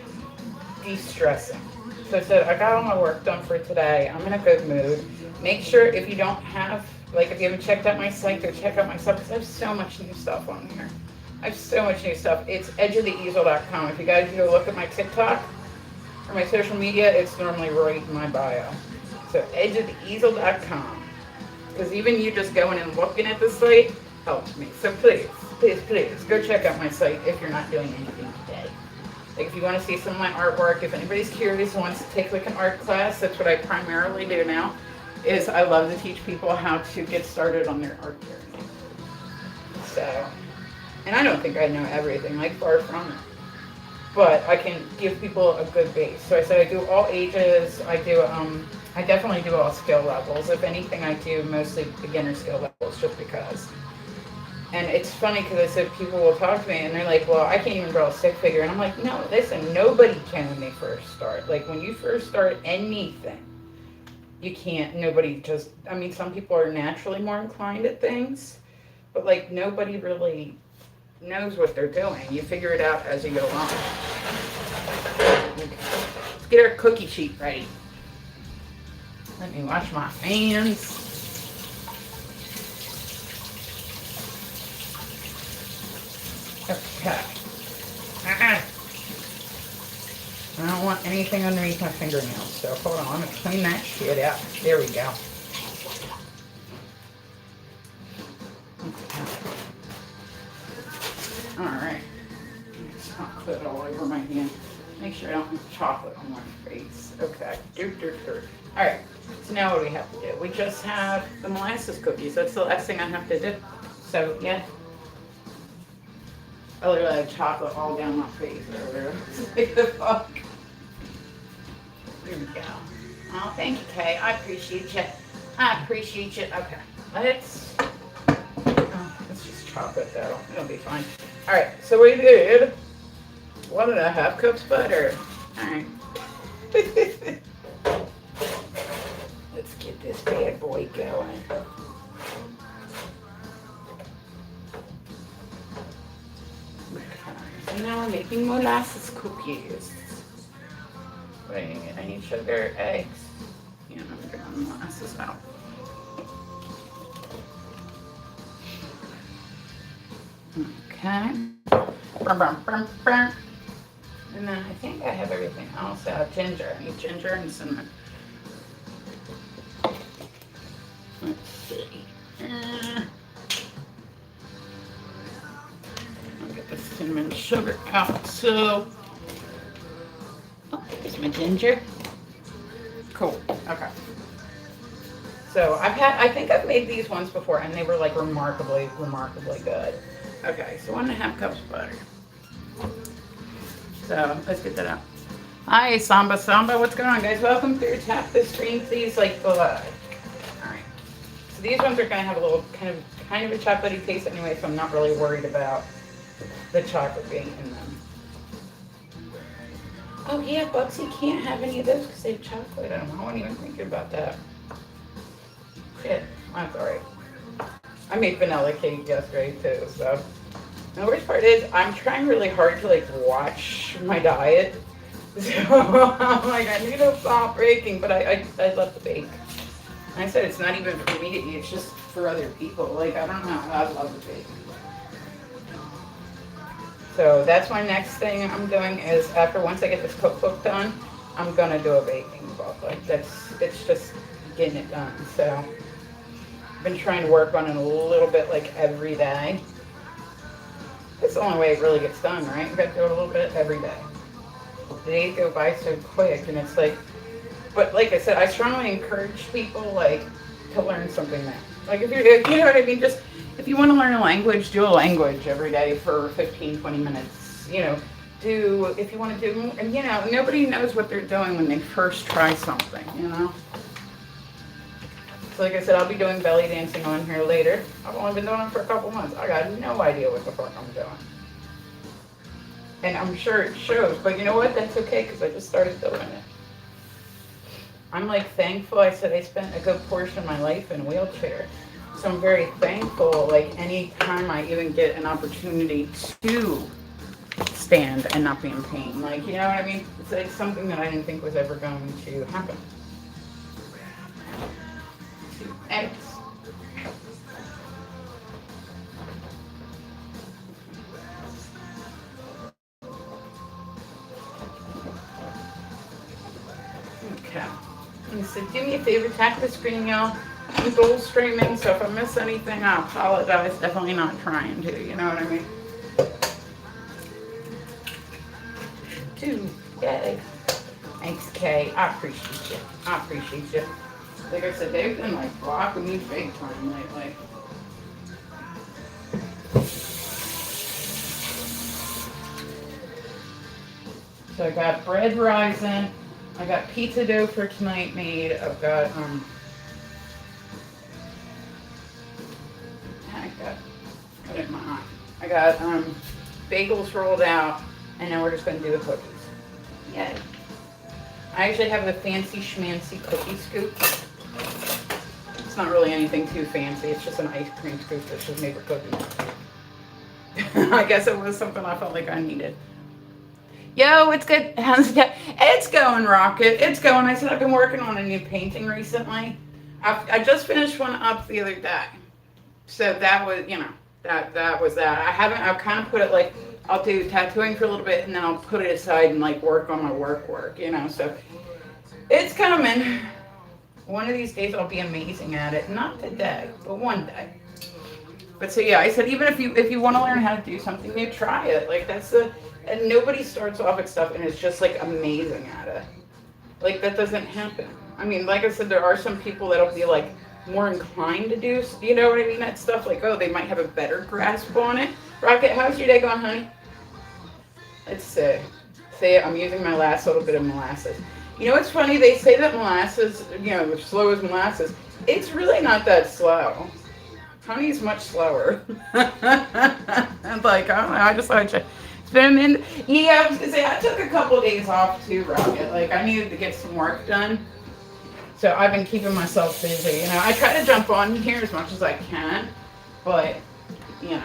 de-stressing. So I said, I got all my work done for today. I'm in a good mood. Make sure if you don't have, like if you haven't checked out my site, go check out my stuff because I have so much new stuff on here. I have so much new stuff. It's edgeoftheeasel.com. If you guys go look at my TikTok or my social media, it's normally right in my bio. So edgeoftheeasel.com. Because even you just going and looking at the site helps me. So please, please, please go check out my site if you're not doing anything today. Like if you want to see some of my artwork, if anybody's curious and wants to take like an art class, that's what I primarily do now, is I love to teach people how to get started on their art journey. So, and I don't think I know everything, like far from it. But I can give people a good base. So I said I do all ages, I definitely do all skill levels. If anything, I do mostly beginner skill levels just because. And it's funny because I said people will talk to me and they're like, well, I can't even draw a stick figure. And I'm like, no, listen, nobody can when they first start. Like when you first start anything, you can't, nobody just, I mean, some people are naturally more inclined at things, but like nobody really knows what they're doing. You figure it out as you go along. Okay. Let's get our cookie sheet ready. Let me wash my hands. Okay. I don't want anything underneath my fingernails, so hold on, I'm gonna clean that shit out. There we go. Okay. Alright. It's not put all over my hand. Make sure I don't have chocolate on my face. Okay. Alright, so now what do we have to do? We just have the molasses cookies. That's the last thing I have to do. So, yeah. I literally had chocolate all down my face earlier. Like the fuck. Here we go. Oh, thank you, Kay. I appreciate you. I appreciate you. Okay. Let's just chocolate though. It'll be fine. Alright, so we did 1.5 cups butter. Alright. Let's get this bad boy going. And now we're making molasses cookies. Wait, I need sugar, eggs. Yeah, I'm getting molasses out. Okay. And then I think I have everything else out. Ginger. I need ginger and cinnamon. Let's see. Get the cinnamon sugar out. So, oh, there's my ginger. Cool. Okay. So I think I've made these ones before, and they were like remarkably good. Okay, so 1.5 cups of butter. So let's get that out. Hi, Samba, what's going on, guys? Welcome through. Tap the screen, please, like below. All right. So these ones are gonna have a little kind of a chocolatey taste anyway, so I'm not really worried about the chocolate being in them. Oh yeah, Bubsy can't have any of those because they have chocolate in them. I wasn't even thinking about that. Shit, that's alright. I made vanilla cake yesterday too, so. And the worst part is I'm trying really hard to like watch my diet. So I'm like, I need to stop breaking, but I love to bake. And I said it's not even for me to eat, it's just for other people. Like, I don't know, I love to bake. So that's my next thing I'm doing is once I get this cookbook done, I'm gonna do a baking book. Like it's just getting it done. So I've been trying to work on it a little bit like every day. It's the only way it really gets done, right? You gotta do it a little bit every day. The days go by so quick, and it's like, but like I said, I strongly encourage people like to learn something new. Like if you know what I mean, just if you want to learn a language, do a language every day for 15, 20 minutes. You know, if you want to do, and you know, nobody knows what they're doing when they first try something, you know. So like I said, I'll be doing belly dancing on here later. I've only been doing it for a couple months. I got no idea what the fuck I'm doing. And I'm sure it shows, but you know what? That's okay because I just started doing it. I'm like thankful. I said I spent a good portion of my life in a wheelchair. So I'm very thankful, like any time I even get an opportunity to stand and not be in pain. Like, you know what I mean? It's like something that I didn't think was ever going to happen. Eggs. Okay. And so do me a favor, tap the screen, y'all. I'm gold streaming, so if I miss anything, I apologize. Definitely not trying to, you know what I mean? 2, yay. Thanks, Kay. I appreciate you. I appreciate you. Like I said, they've been like blocking me big time lately. So I got bread rising. I got pizza dough for tonight made. I've got I got bagels rolled out, and now we're just gonna do the cookies. Yay! I actually have the fancy schmancy cookie scoop. It's not really anything too fancy. It's just an ice cream scoop that's just made for cookies. I guess it was something I felt like I needed. Yo, it's good. How's it going? It's going, Rocket. It's going. I said I've been working on a new painting recently. I just finished one up the other day. So that was, you know, that was that. I've kind of put it like, I'll do tattooing for a little bit and then I'll put it aside and like work on my work, you know. So it's coming. One of these days I'll be amazing at it. Not today, but one day. But so yeah, I said even if you want to learn how to do something new, try it. Like and nobody starts off at stuff and is just like amazing at it. Like that doesn't happen. I mean, like I said, there are some people that'll be like more inclined to do, you know what I mean, that stuff. Like, oh, they might have a better grasp on it. Rocket, how's your day going, honey? Let's see. I'm using my last little bit of molasses. You know what's funny? They say that molasses, you know, as slow as molasses. It's really not that slow. Honey is much slower. And like, I don't know, I just thought I'd check. It's been a minute. Yeah, I was gonna say, I took a couple of days off too, Rocket. Like, I needed to get some work done. So I've been keeping myself busy. You know, I try to jump on here as much as I can, but you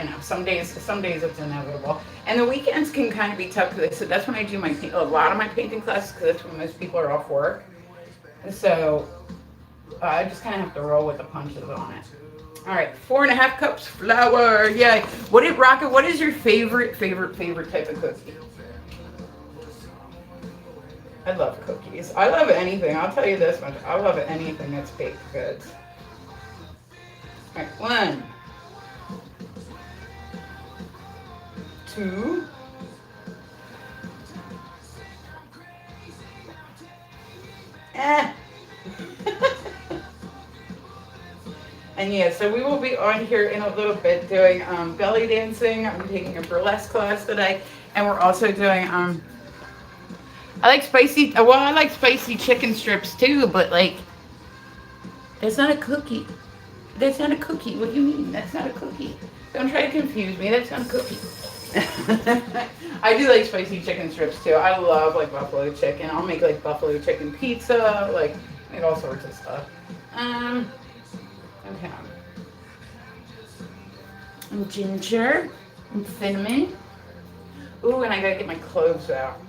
know, some days it's inevitable. And the weekends can kind of be tough because that's when I do a lot of my painting classes because that's when most people are off work. And so I just kind of have to roll with the punches on it. All right, 4.5 cups flour. Yay! Rocket? What is your favorite type of cookie? I love cookies. I love anything. I'll tell you this much. I love anything that's baked goods. All right, 1, 2. And yeah, so we will be on here in a little bit doing belly dancing. I'm taking a burlesque class today, and we're also doing I like spicy chicken strips too, but like that's not a cookie. That's not a cookie. What do you mean? That's not a cookie. Don't try to confuse me. That's not a cookie. I do like spicy chicken strips too. I love like buffalo chicken. I'll make like buffalo chicken pizza, like all sorts of stuff. Okay. And ginger and cinnamon. Ooh, and I gotta get my cloves out.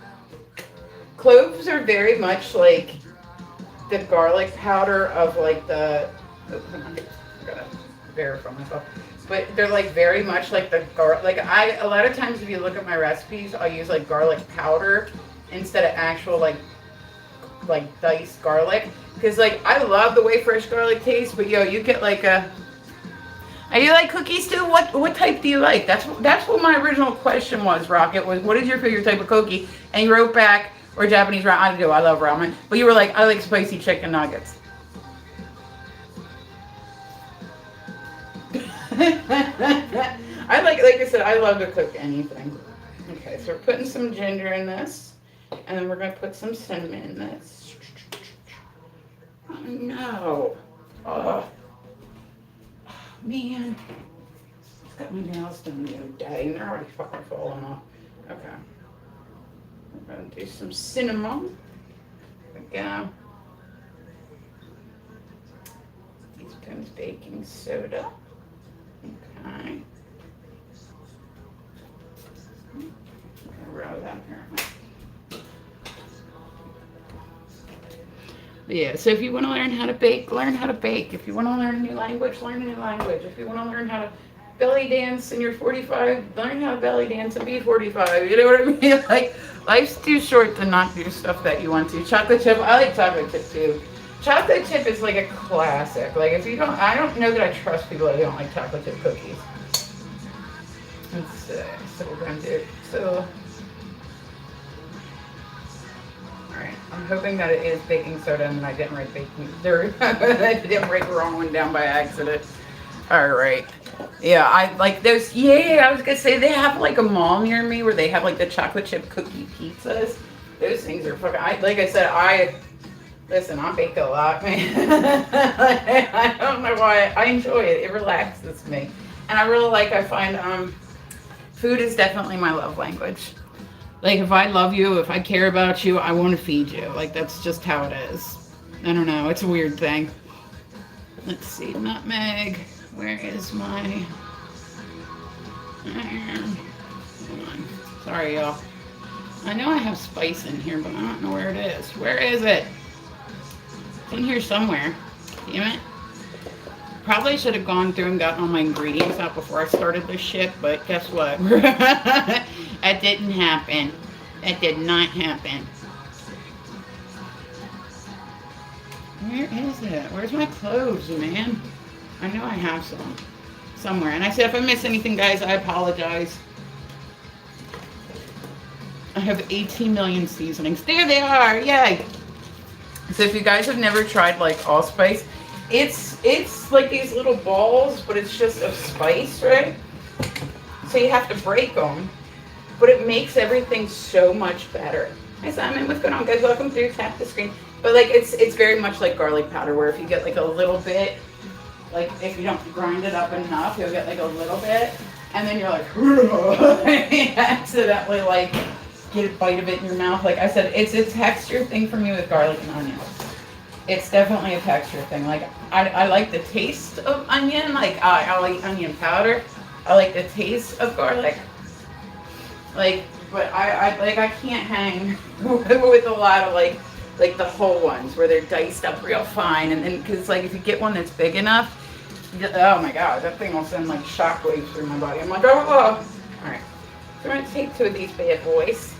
Cloves are very much like the garlic powder of like the. I gotta verify myself. but they're like very much like the like a lot of times if you look at my recipes, I'll use like garlic powder instead of actual like diced garlic, because like I love the way fresh garlic tastes, but yo, you get like a. And you like cookies too? What type do you like? That's what my original question was, Rocket, was what is your favorite type of cookie? And you wrote back, or Japanese ramen. I do, I love ramen. But you were like, I like spicy chicken nuggets. like I said, I love to cook anything. Okay, so we're putting some ginger in this. And then we're going to put some cinnamon in this. Oh, no. Oh. Man, I got my nails done the other day and they're already fucking falling off. Okay. We're gonna do some cinnamon. Again. Teaspoons baking soda. Okay. Roll that here. Yeah, so if you want to learn how to bake, learn how to bake. If you want to learn a new language, learn a new language. If you want to learn how to belly dance and you're 45, learn how to belly dance and be 45. You know what I mean? Like, life's too short to not do stuff that you want to. Chocolate chip, I like chocolate chip too. Chocolate chip is like a classic. Like, if you don't, I don't know that I trust people that don't like chocolate chip cookies. Let's see. So we're going to do, so. Alright, I'm hoping that it is baking soda and I didn't write baking soda. I didn't write the wrong one down by accident. Alright. Yeah, I like those. Yeah, I was gonna say they have like a mall near me where they have like the chocolate chip cookie pizzas. Those things are fucking. Like I said, listen, I bake a lot, man. I don't know why. I enjoy it. It relaxes me. And I really I find food is definitely my love language. Like, if I love you, if I care about you, I want to feed you. Like, that's just how it is. I don't know. It's a weird thing. Let's see. Nutmeg. Where is my... Hold on. Sorry, y'all. I know I have spice in here, but I don't know where it is. Where is it? It's in here somewhere. Damn it. Probably should have gone through and gotten all my ingredients out before I started this shit, but guess what? That didn't happen. That did not happen. Where is it? Where's my cloves, man? I know I have some. Somewhere. And I said if I miss anything, guys, I apologize. I have 18 million seasonings. There they are! Yay! So if you guys have never tried, like, allspice, it's like these little balls, but it's just of spice, right? So you have to break them, but it makes everything so much better. Hi Simon, what's going on, guys? Welcome through. Tap the screen. But like it's very much like garlic powder, where if you get like a little bit, like if you don't grind it up enough, you'll get like a little bit, and then you're like, you accidentally like get a bite of it in your mouth. Like I said, it's a texture thing for me with garlic and onions. It's definitely a texture thing. Like I like the taste of onion. Like I eat onion powder. I like the taste of garlic. Like, but I can't hang with a lot of like the whole ones where they're diced up real fine. And then because like if you get one that's big enough, oh my god, that thing will send like shockwaves through my body. I'm like, oh. All right, so I'm gonna take 2 of these bad boys.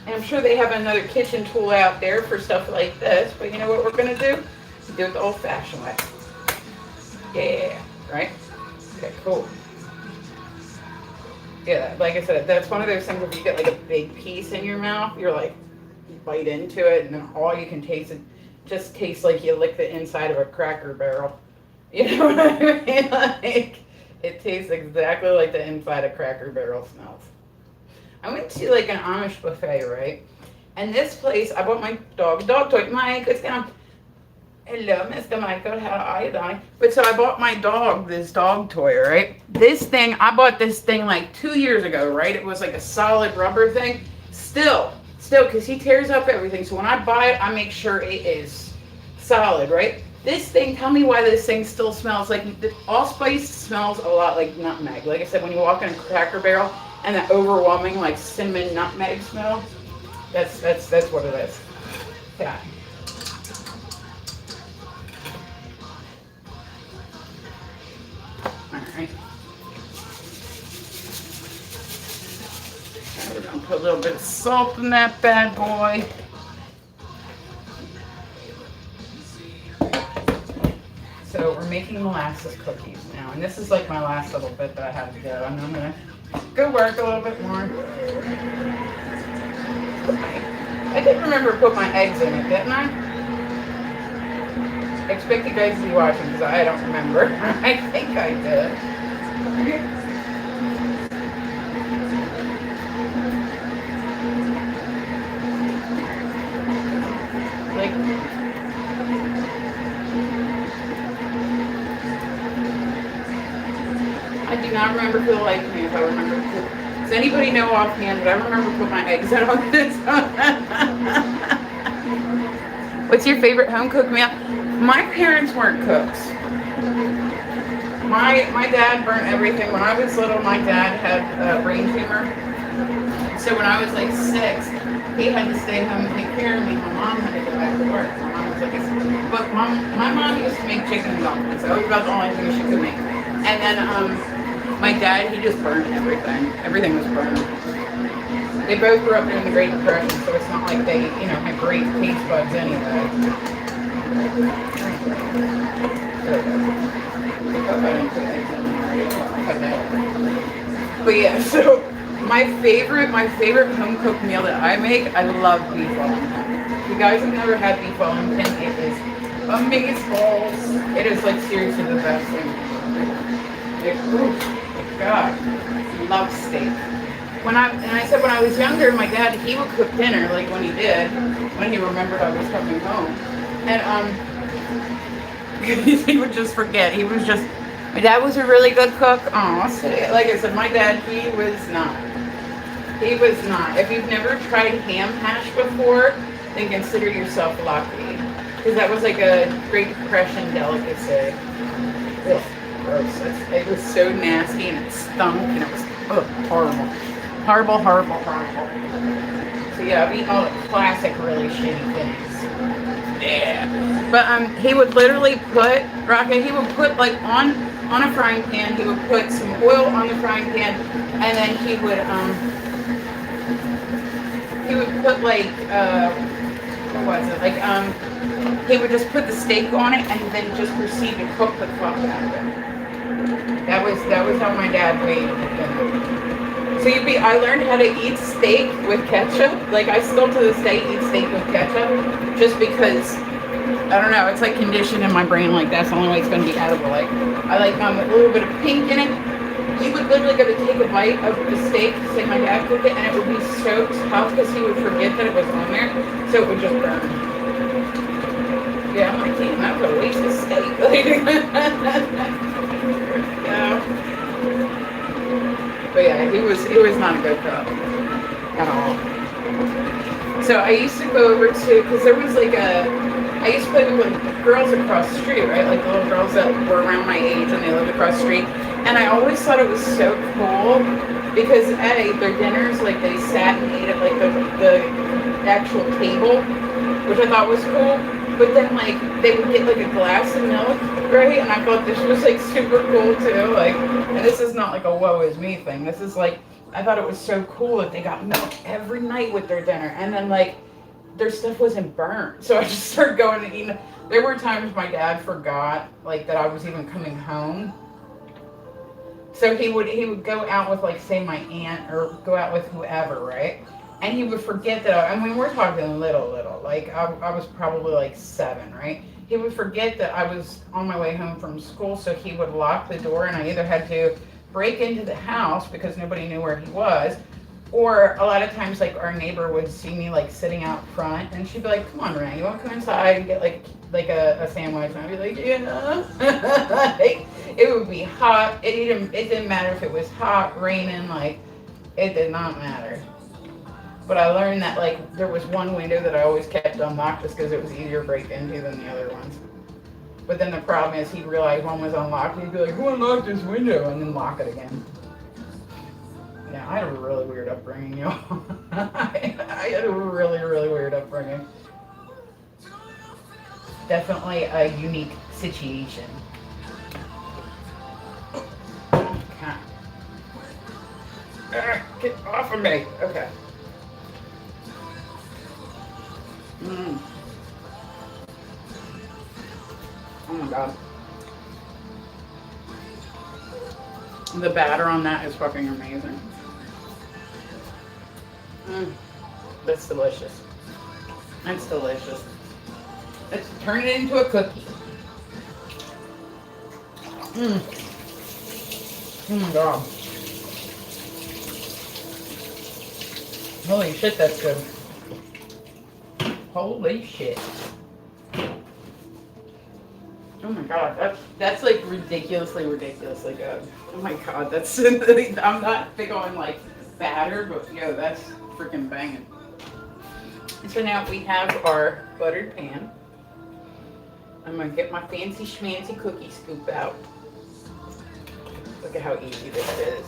And I'm sure they have another kitchen tool out there for stuff like this, but you know what we're gonna do? Do it the old-fashioned way. Yeah, right? Okay, cool. Yeah, like I said, that's one of those things where you get like a big piece in your mouth, you're like, you bite into it, and then all you can taste it just tastes like you lick the inside of a Cracker Barrel. You know what I mean? Like, it tastes exactly like the inside of Cracker Barrel smells. I went to like an Amish buffet, right? And this place, I bought my dog toy. Mike, what's going on? Hello, Mr. Michael, how are you doing? But so I bought my dog this dog toy, right? This thing, I bought this thing like 2 years ago, right? It was like a solid rubber thing. Still, because he tears up everything. So when I buy it, I make sure it is solid, right? This thing, tell me why this thing still smells like, allspice smells a lot like nutmeg. Like I said, when you walk in a Cracker Barrel, and that overwhelming like cinnamon nutmeg smell, that's what it is. Yeah. Put a little bit of salt in that bad boy. So we're making molasses cookies now. And this is like my last little bit that I have to go. And I'm going to go work a little bit more. I did remember to put my eggs in it, didn't I? I expect you guys to be watching because I don't remember. I think I did. Like, I do not remember for the life of me if I remember. Does anybody know offhand? But I remember to put my eggs in on this. What's your favorite home cooked meal? My parents weren't cooks. My dad burnt everything. When I was little, my dad had a brain tumor. So when I was like 6, he had to stay home and take care of me. My mom had to go back to work. My mom was like, but my mom used to make chicken and dumplings. That was about the only thing she could make. And then my dad, he just burned everything. Everything was burned. They both grew up during the Great Depression, so it's not like they, had great taste buds anyway. But yeah, so my favorite home cooked meal that I make, I love beef Wellington. If you guys have never had beef Wellington, it is amazeballs. It is like seriously the best thing. Oh God, love steak. When I said when I was younger, my dad, he would cook dinner like when he remembered I was coming home, and he would just forget. My dad was a really good cook. Oh, like I said, my dad, he was not. If you've never tried ham hash before, then consider yourself lucky, because that was like a Great Depression delicacy. Ugh, gross. It was so nasty and it stunk and it was horrible. Horrible. So yeah, I've eaten all the classic really shitty things. Yeah. But he would literally put like on a frying pan, he would put some oil on the frying pan, and then he would put like what was it? Like he would just put the steak on it and then just proceed to cook the fuck out of it. That was how my dad made it. So I learned how to eat steak with ketchup. Like I still to this day eat steak with ketchup, just because I don't know. It's like conditioned in my brain. Like that's the only way it's going to be edible. Like I like a little bit of pink in it. You would literally go to take a bite of the steak, say my dad cooked it, and it would be so tough because he would forget that it was on there, so it would just burn. Yeah, I'm like, damn, that was a waste of steak. Yeah. But yeah, he was not a good cook at all. So I used to go over to, because there was like I used to play with girls across the street, right? Like the little girls that were around my age and they lived across the street. And I always thought it was so cool because their dinners, like they sat and ate at like the actual table, which I thought was cool. But then like they would get like a glass of milk, right? And I thought this was like super cool too. Like, and this is not like a woe is me thing. This is like, I thought it was so cool that they got milk every night with their dinner. And then like their stuff wasn't burnt. So I just started going and eating. There were times my dad forgot like that I was even coming home. So he would go out with like say my aunt or go out with whoever, right? And he would forget that we're talking little. Like I was probably like 7, right? He would forget that I was on my way home from school, so he would lock the door and I either had to break into the house because nobody knew where he was, or a lot of times like our neighbor would see me like sitting out front and she'd be like, come on, Ren, you want to come inside and get like a sandwich? And I'd be like, yeah. Like, it would be hot. It didn't matter if it was hot, raining, like it did not matter. But I learned that like there was one window that I always kept unlocked just because it was easier to break into than the other ones. But then the problem is he'd realize one was unlocked and he'd be like, who unlocked this window? And then lock it again. Yeah, I had a really weird upbringing, y'all. I had a really, really weird upbringing. Definitely a unique situation. Okay. Get off of me. Okay. god. The batter on that is fucking amazing. That's delicious. That's delicious. Let's turn it into a cookie. Oh my god. Holy shit, that's good. Holy shit. Oh my god, that's like ridiculously good. Oh my god, that's I'm not big on like batter, but yo, that's freaking banging. So now we have our buttered pan. I'm gonna get my fancy schmancy cookie scoop out. Look at how easy this is.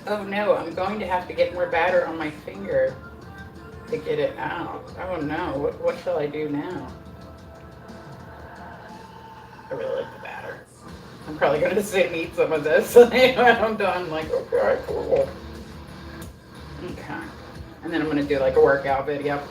Oh no, I'm going to have to get more batter on my finger to get it out. Oh no, what shall I do now? I really like the batter. I'm probably going to sit and eat some of this when I'm done. Like, okay, cool. Okay. And then I'm going to do like a workout video.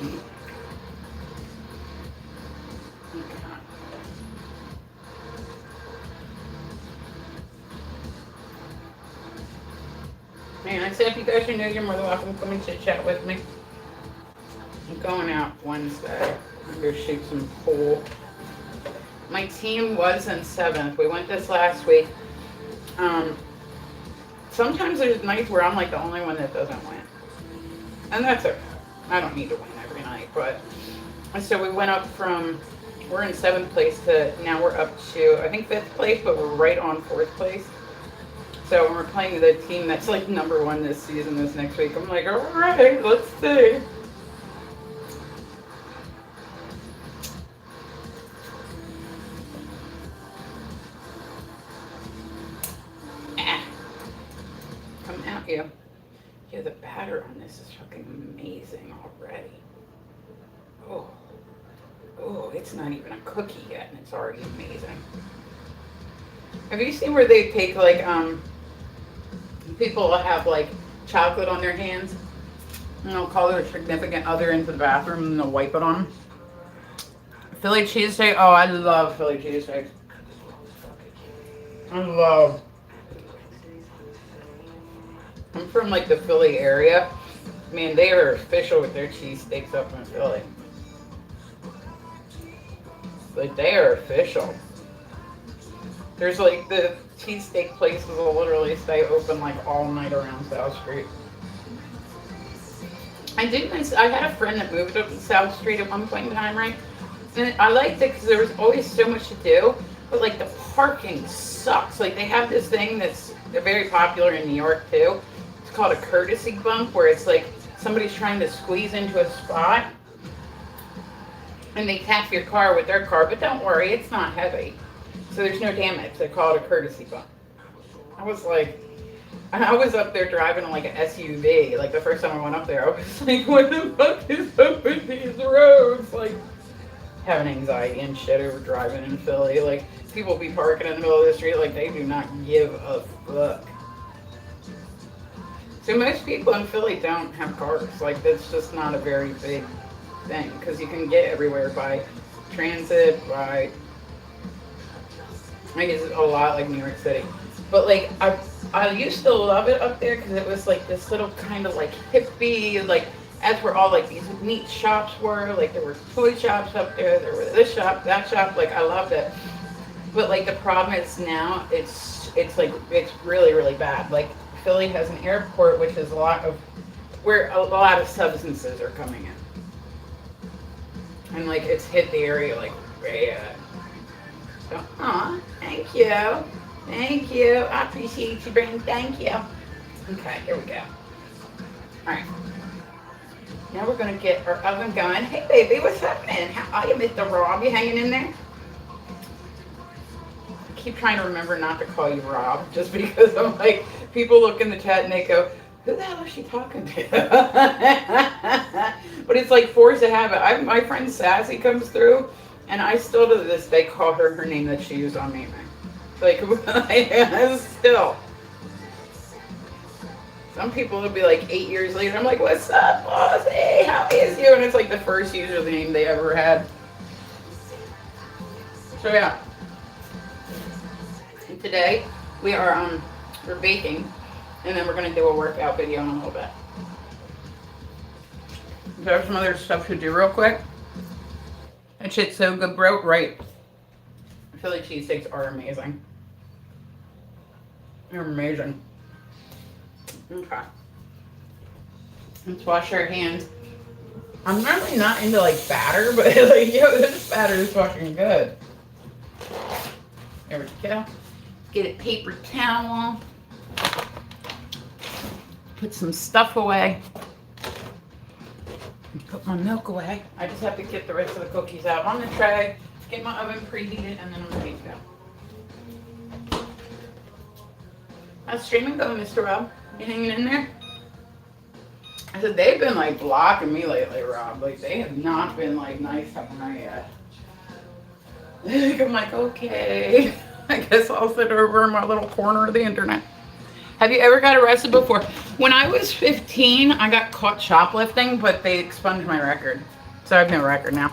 Man, I said if you guys are new, you're more than welcome to come and chit chat with me. I'm going out Wednesday. I'm going to shoot some pool. My team was in 7th. We went this last week. Sometimes there's nights where I'm like the only one that doesn't win. And that's okay. I don't need to win every night. But so we went up from, we're in 7th place to now we're up to, I think 5th place, but we're right on 4th place. So when we're playing the team that's like number 1 this season, this next week, I'm like, all right, let's see. Come out here. Yeah, the batter on this is fucking amazing already. Oh, it's not even a cookie yet, and it's already amazing. Have you seen where they take like people have like chocolate on their hands and they'll call their significant other into the bathroom and they'll wipe it on them? Philly cheesesteak. Oh, I love Philly cheesesteaks. I'm from like the Philly area. Man, they are official with their cheesesteaks up in Philly. Like, they are official. There's like the cheesesteak places will literally stay open like all night around South Street. I had a friend that moved up to South Street at one point in time, right? And I liked it because there was always so much to do, but like the parking sucks. Like they have this thing that's very popular in New York too. It's called a courtesy bump, where it's like somebody's trying to squeeze into a spot and they tap your car with their car, but don't worry, it's not heavy. So there's no damage. They call it a courtesy bump. I was up there driving on like an SUV. Like the first time I went up there, I was like, what the fuck is up with these roads? Like having anxiety and shit over driving in Philly. Like people be parking in the middle of the street like they do not give a fuck. So most people in Philly don't have cars. Like that's just not a very big thing because you can get everywhere by transit, by I guess a lot like New York City. But like I used to love it up there because it was like this little kind of like hippie, like as where all like these neat shops were. Like there were toy shops up there, there was this shop, that shop. Like I loved it. But like the problem is now it's really, really bad. Like Philly has an airport which is where a lot of substances are coming in. And like it's hit the area like bad. So, thank you. Thank you. I appreciate you, Brandon. Thank you. Okay, here we go. All right. Now we're going to get our oven going. Hey, baby, what's happening? How are you, Mr. Rob? You hanging in there? I keep trying to remember not to call you Rob, just because I'm like, people look in the chat and they go, who the hell is she talking to? But it's like force of habit. My friend Sassy comes through, and I still to this day call her name that she used on me. Like, still. Some people will be like 8 years later, I'm like, what's up, boss? Hey, how is you? And it's like the first username they ever had. So yeah, and today we're baking, and then we're gonna do a workout video in a little bit. There's some other stuff to do real quick. That shit's so good, bro. Right. Philly cheesesteaks are amazing. They're amazing. Okay. Let's wash our hands. I'm normally not into like batter, but like, yo, this batter is fucking good. There we go. Get a paper towel. Put some stuff away. And put my milk away. I just have to get the rest of the cookies out on the tray. Get my oven preheated, and then I'm ready to go. How's streaming going, Mr. Rob? You hanging in there? I said, they've been like blocking me lately, Rob. Like, they have not been like nice to me yet. I'm like, okay. I guess I'll sit over in my little corner of the internet. Have you ever got arrested before? When I was 15, I got caught shoplifting, but they expunged my record. So I have no record now.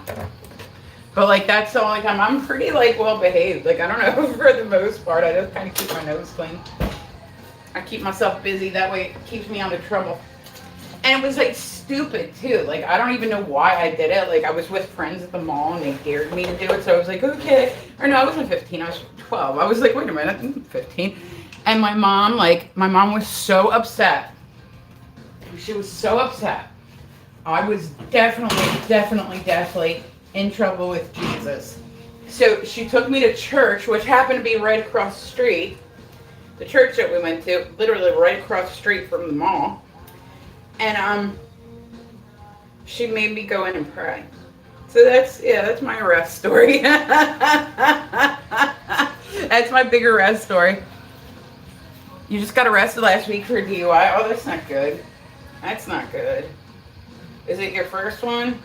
But like, that's the only time. I'm pretty like well behaved. Like, I don't know, for the most part. I just kind of keep my nose clean. I keep myself busy. That way it keeps me out of trouble. And it was like stupid too. Like, I don't even know why I did it. Like, I was with friends at the mall and they dared me to do it. So I was like, okay. Or no, I wasn't 15. I was 12. I was like, wait a minute, I'm 15. And my mom was so upset. She was so upset. I was definitely in trouble with Jesus. So she took me to church, which happened to be right across the street. The church that we went to, literally right across the street from the mall. And she made me go in and pray. So that's my arrest story. That's my big arrest story. You just got arrested last week for DUI. Oh, that's not good. That's not good. Is it your first one?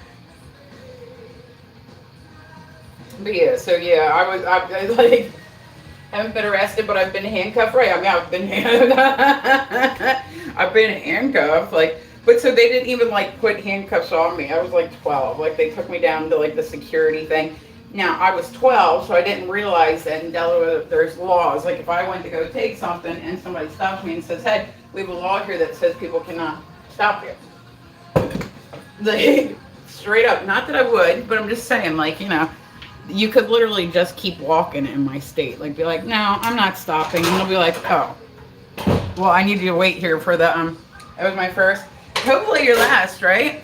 But yeah, so yeah, I like, haven't been arrested, but I've been handcuffed, right? I mean, I've been handcuffed, like, but so they didn't even like put handcuffs on me. I was like 12, like they took me down to like the security thing. Now I was 12, so I didn't realize that in Delaware there's laws. Like if I went to go take something and somebody stops me and says, hey, we have a law here that says people cannot stop you. Like, straight up, not that I would, but I'm just saying, like, you know, you could literally just keep walking in my state. Like, be like, no, I'm not stopping. And they'll be like, oh, well, I need you to wait here for the, that was my first. Hopefully your last, right?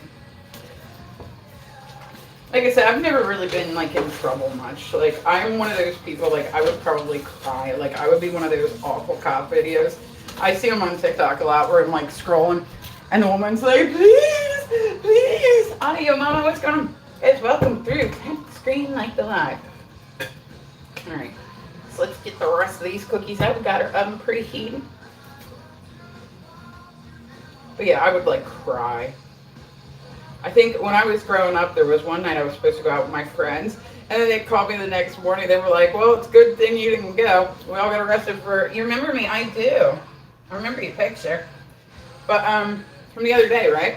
Like I said, I've never really been, like, in trouble much. Like, I'm one of those people, like, I would probably cry. Like, I would be one of those awful cop videos. I see them on TikTok a lot where I'm, like, scrolling, and the woman's like, please. Audio, mama, what's going on? Guys, welcome through. Screen like the live. Alright, so let's get the rest of these cookies out. We got our oven preheated. But yeah, I would like cry. I think when I was growing up, there was one night I was supposed to go out with my friends, and then they called me the next morning. They were like, well, it's a good thing you didn't go. We all got arrested for, you remember me? I do. I remember your picture. But, from the other day, right?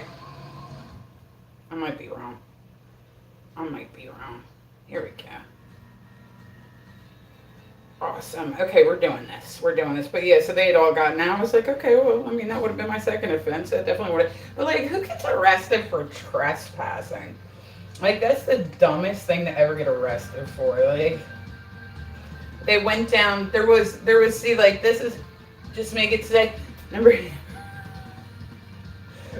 I might be wrong. Here we go. Awesome. Okay, we're doing this. But yeah, so they had all gotten out. I was like, okay, well, I mean, that would have been my second offense. That definitely would have. But like, who gets arrested for trespassing? Like, that's the dumbest thing to ever get arrested for. Like, they went down. There was. See, like, this is just make it today. Remember.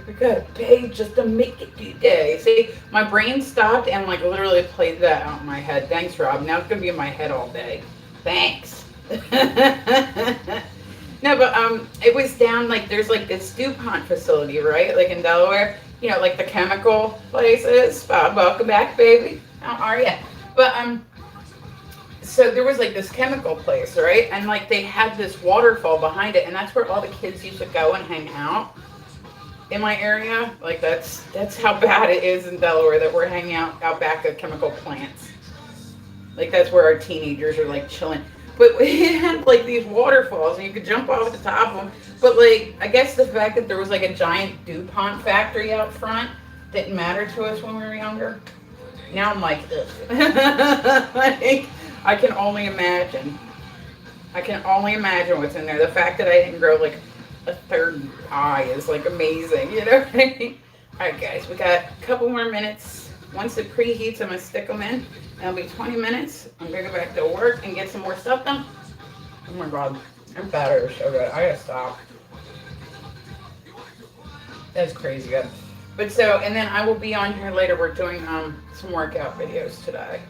We gotta pay just to make it today. See, my brain stopped and like literally played that out in my head. Thanks, Rob. Now it's gonna be in my head all day. Thanks. No, but it was down like there's like this DuPont facility, right? Like in Delaware, you know, like the chemical places. Welcome back, baby. How are ya? But so there was like this chemical place, right? And like they had this waterfall behind it, and that's where all the kids used to go and hang out. In my area, like that's how bad it is in Delaware that we're hanging out back of chemical plants. Like that's where our teenagers are like chilling. But it had like these waterfalls and you could jump off the top of them. But like, I guess the fact that there was like a giant DuPont factory out front didn't matter to us when we were younger. Now I'm like, ugh. Like, I can only imagine. I can only imagine what's in there. The fact that I didn't grow like a third eye is like amazing. You know what I mean? All right, guys, we got a couple more minutes. Once it preheats, I'm gonna stick them in. It'll be 20 minutes. I'm gonna go back to work and get some more stuff done. Oh my god, I'm batter is so good. I gotta stop. That's crazy good. But so, and then I will be on here later. We're doing some workout videos today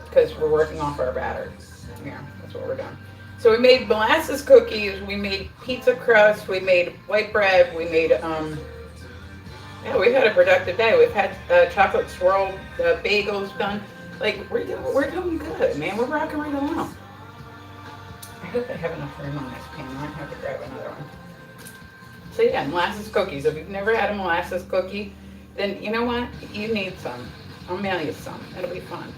because we're working off our batter. Yeah, that's what we're doing. So we made molasses cookies. We made pizza crust. We made white bread. We made yeah, we've had a productive day. We've had chocolate swirl bagels done. Like we're doing good, man. We're rocking right along. I hope I have enough room on this pan. I might have to grab another one. So yeah, molasses cookies. If you've never had a molasses cookie, then you know what? You need some. I'll mail you some. It'll be fun.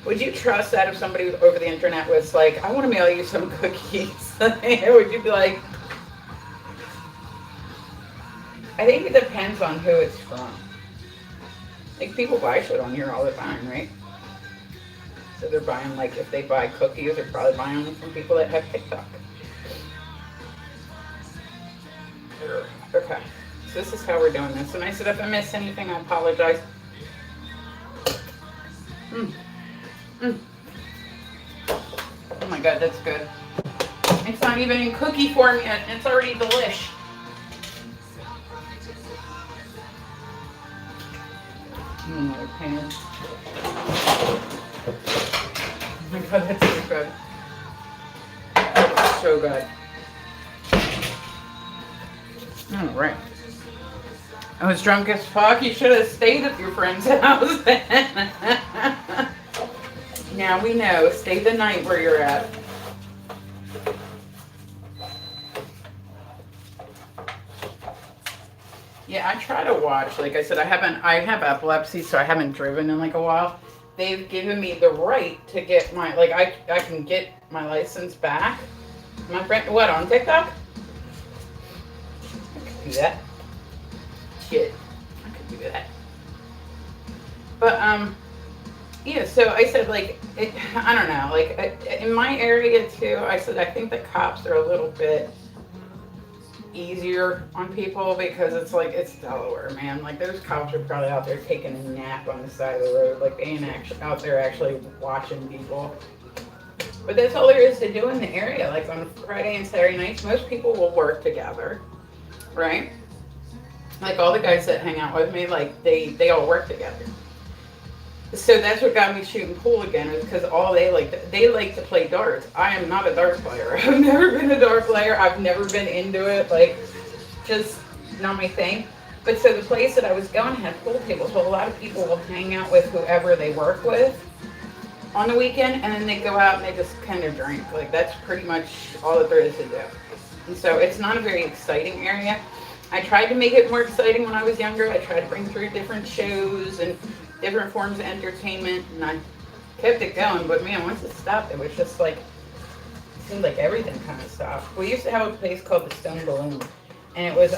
Would you trust that if somebody over the internet was like, I want to mail you some cookies? Would you be like, I think it depends on who it's from. Like people buy shit on here all the time, right? So they're buying, like if they buy cookies, they're probably buying them from people that have TikTok. Okay, so this is how we're doing this. And I said if I miss anything, I apologize. Oh my god, that's good. It's not even in cookie form yet. It's already delish. Another pan. Oh my god, that's so good. That's so good. All right. I was drunk as fuck. You should have stayed at your friend's house. Now we know. Stay the night where you're at. Yeah, I try to watch. Like I said, I have epilepsy, so I haven't driven in like a while. They've given me the right to get my, like I can get my license back. My friend, what, on TikTok? I could do that. Shit. I could do that. But, yeah, so I said, like, I don't know, like, in my area, too, I said, I think the cops are a little bit easier on people because it's like, it's Delaware, man. Like, those cops are probably out there taking a nap on the side of the road. Like, they ain't actually out there actually watching people. But that's all there is to do in the area. Like, on Friday and Saturday nights, most people will work together, right? Like, all the guys that hang out with me, like, they all work together. So that's what got me shooting pool again, is because all they like to play darts. I am not a dart player. I've never been a dart player. I've never been into it. Like, just not my thing. But so the place that I was going had pool tables. So a lot of people will hang out with whoever they work with on the weekend, and then they go out and they just kind of drink. Like, that's pretty much all that there is to do. And so it's not a very exciting area. I tried to make it more exciting when I was younger. I tried to bring through different shows and different forms of entertainment, and I kept it going, but man, once it stopped, it was just like, it seemed like everything kind of stopped. We used to have a place called the Stone Balloon, and it was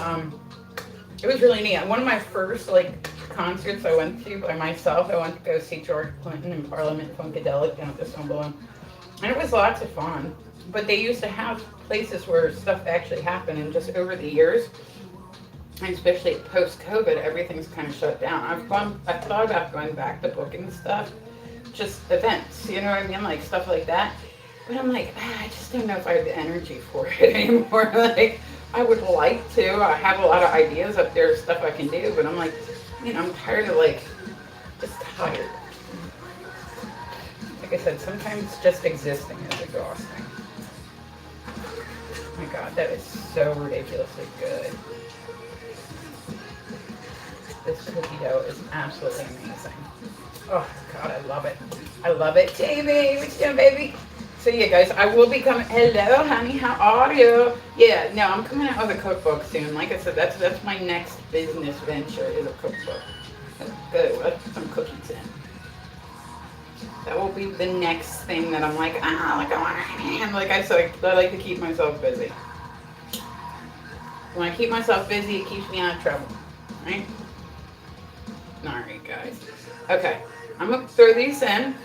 really neat. One of my first, like, concerts I went to by myself, I went to go see George Clinton in Parliament Funkadelic down at the Stone Balloon, and it was lots of fun, but they used to have places where stuff actually happened, and just over the years, and especially post-COVID, everything's kind of shut down. I've thought about going back to booking stuff, just events, you know what I mean, like stuff like that. But I'm like, I just don't know if I have the energy for it anymore. Like, I would like to. I have a lot of ideas up there, stuff I can do, but I'm like, you know, I'm tired of like, just tired. Like I said, sometimes just existing is exhausting. Oh my God, that is so ridiculously good. This cookie dough is absolutely amazing. Oh, God, I love it. I love it. Jamie, what you doing, baby? So, yeah, guys, I will be coming. Hello, honey. How are you? Yeah, no, I'm coming out with a cookbook soon. Like I said, that's my next business venture is a cookbook. That's good. Let's put some cookies in. That will be the next thing that I'm like, like I want to, like I said, I like to keep myself busy. When I keep myself busy, it keeps me out of trouble, right? Alright, guys. Okay, I'm going to throw these in.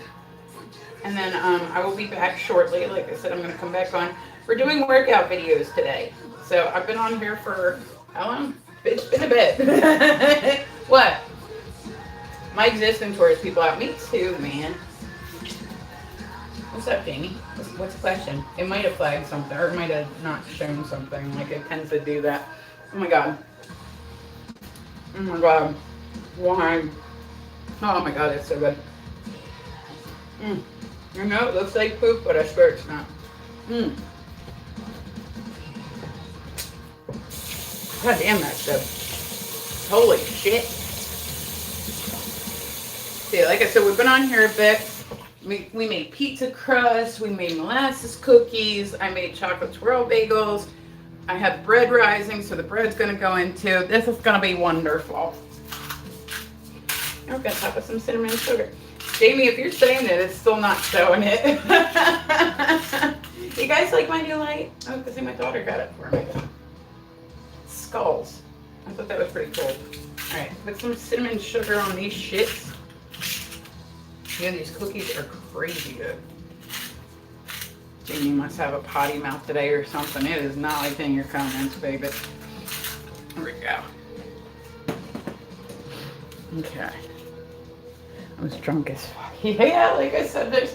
And then I will be back shortly. Like I said, I'm going to come back on. We're doing workout videos today. So I've been on here for, how long? It's been a bit. What? My existence wears people out. Me too, man. What's up, Jamie? What's the question? It might have flagged something, or it might have not shown something. Like it tends to do that. Oh my god. Oh my god. Why? Oh my god, it's so good. I know it looks like poop, but I swear it's not. God damn, that's good. Holy shit. See, like I said, we've been on here a bit. We made pizza crust. We made molasses cookies. I made chocolate swirl bagels. I have bread rising, so the bread's going to go into. This is going to be wonderful. I'm going to top with some cinnamon sugar. Jamie, if you're saying it, it's still not showing it. You guys like my new light? Oh, because my daughter got it for me. Skulls. I thought that was pretty cool. All right, put some cinnamon sugar on these shits. Yeah, these cookies are crazy good. Jamie must have a potty mouth today or something. It is not like in your comments, baby. Here we go. Okay. I was drunk as fuck. Yeah, like I said, there's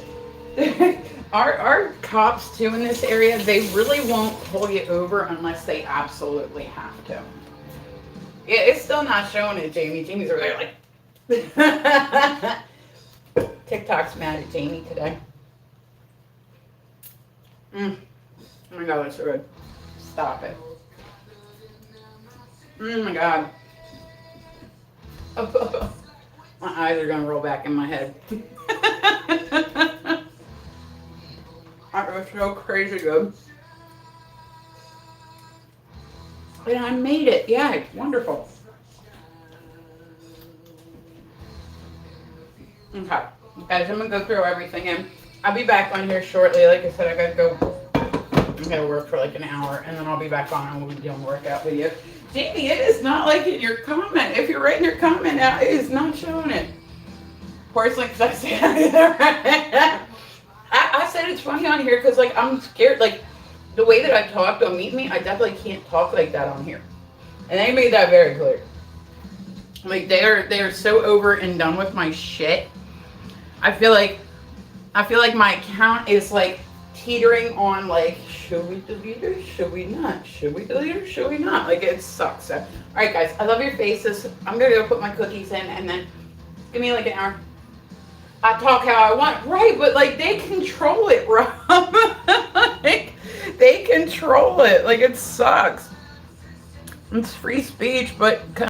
our cops too in this area, they really won't pull you over unless they absolutely have to. Yeah, it's still not showing it, Jamie. Jamie's over there like TikTok's mad at Jamie today. Oh my god, that's so good. Stop it. Oh my god. My eyes are gonna roll back in my head. That was so crazy good. And I made it. Yeah, it's wonderful. Okay. Guys, I'm gonna go throw everything in. I'll be back on here shortly. Like I said, I gotta go. I'm gonna work for like an hour and then I'll be back on and we'll be doing workout with you. Jamie, it is not like in your comment. If you're writing your comment out, it is not showing it. Personally, because I said I said it's funny on here because like I'm scared. Like the way that I talk, don't meet me. I definitely can't talk like that on here, and they made that very clear. Like they are so over and done with my shit. I feel like my account is like teetering on like, should we delete her? Should we not? Should we delete her? Should we not? Like it sucks. So, all right, guys, I love your faces. I'm gonna go put my cookies in, and then give me like an hour. I talk how I want, right? But like they control it, Rob. Like they control it. Like it sucks. It's free speech, but.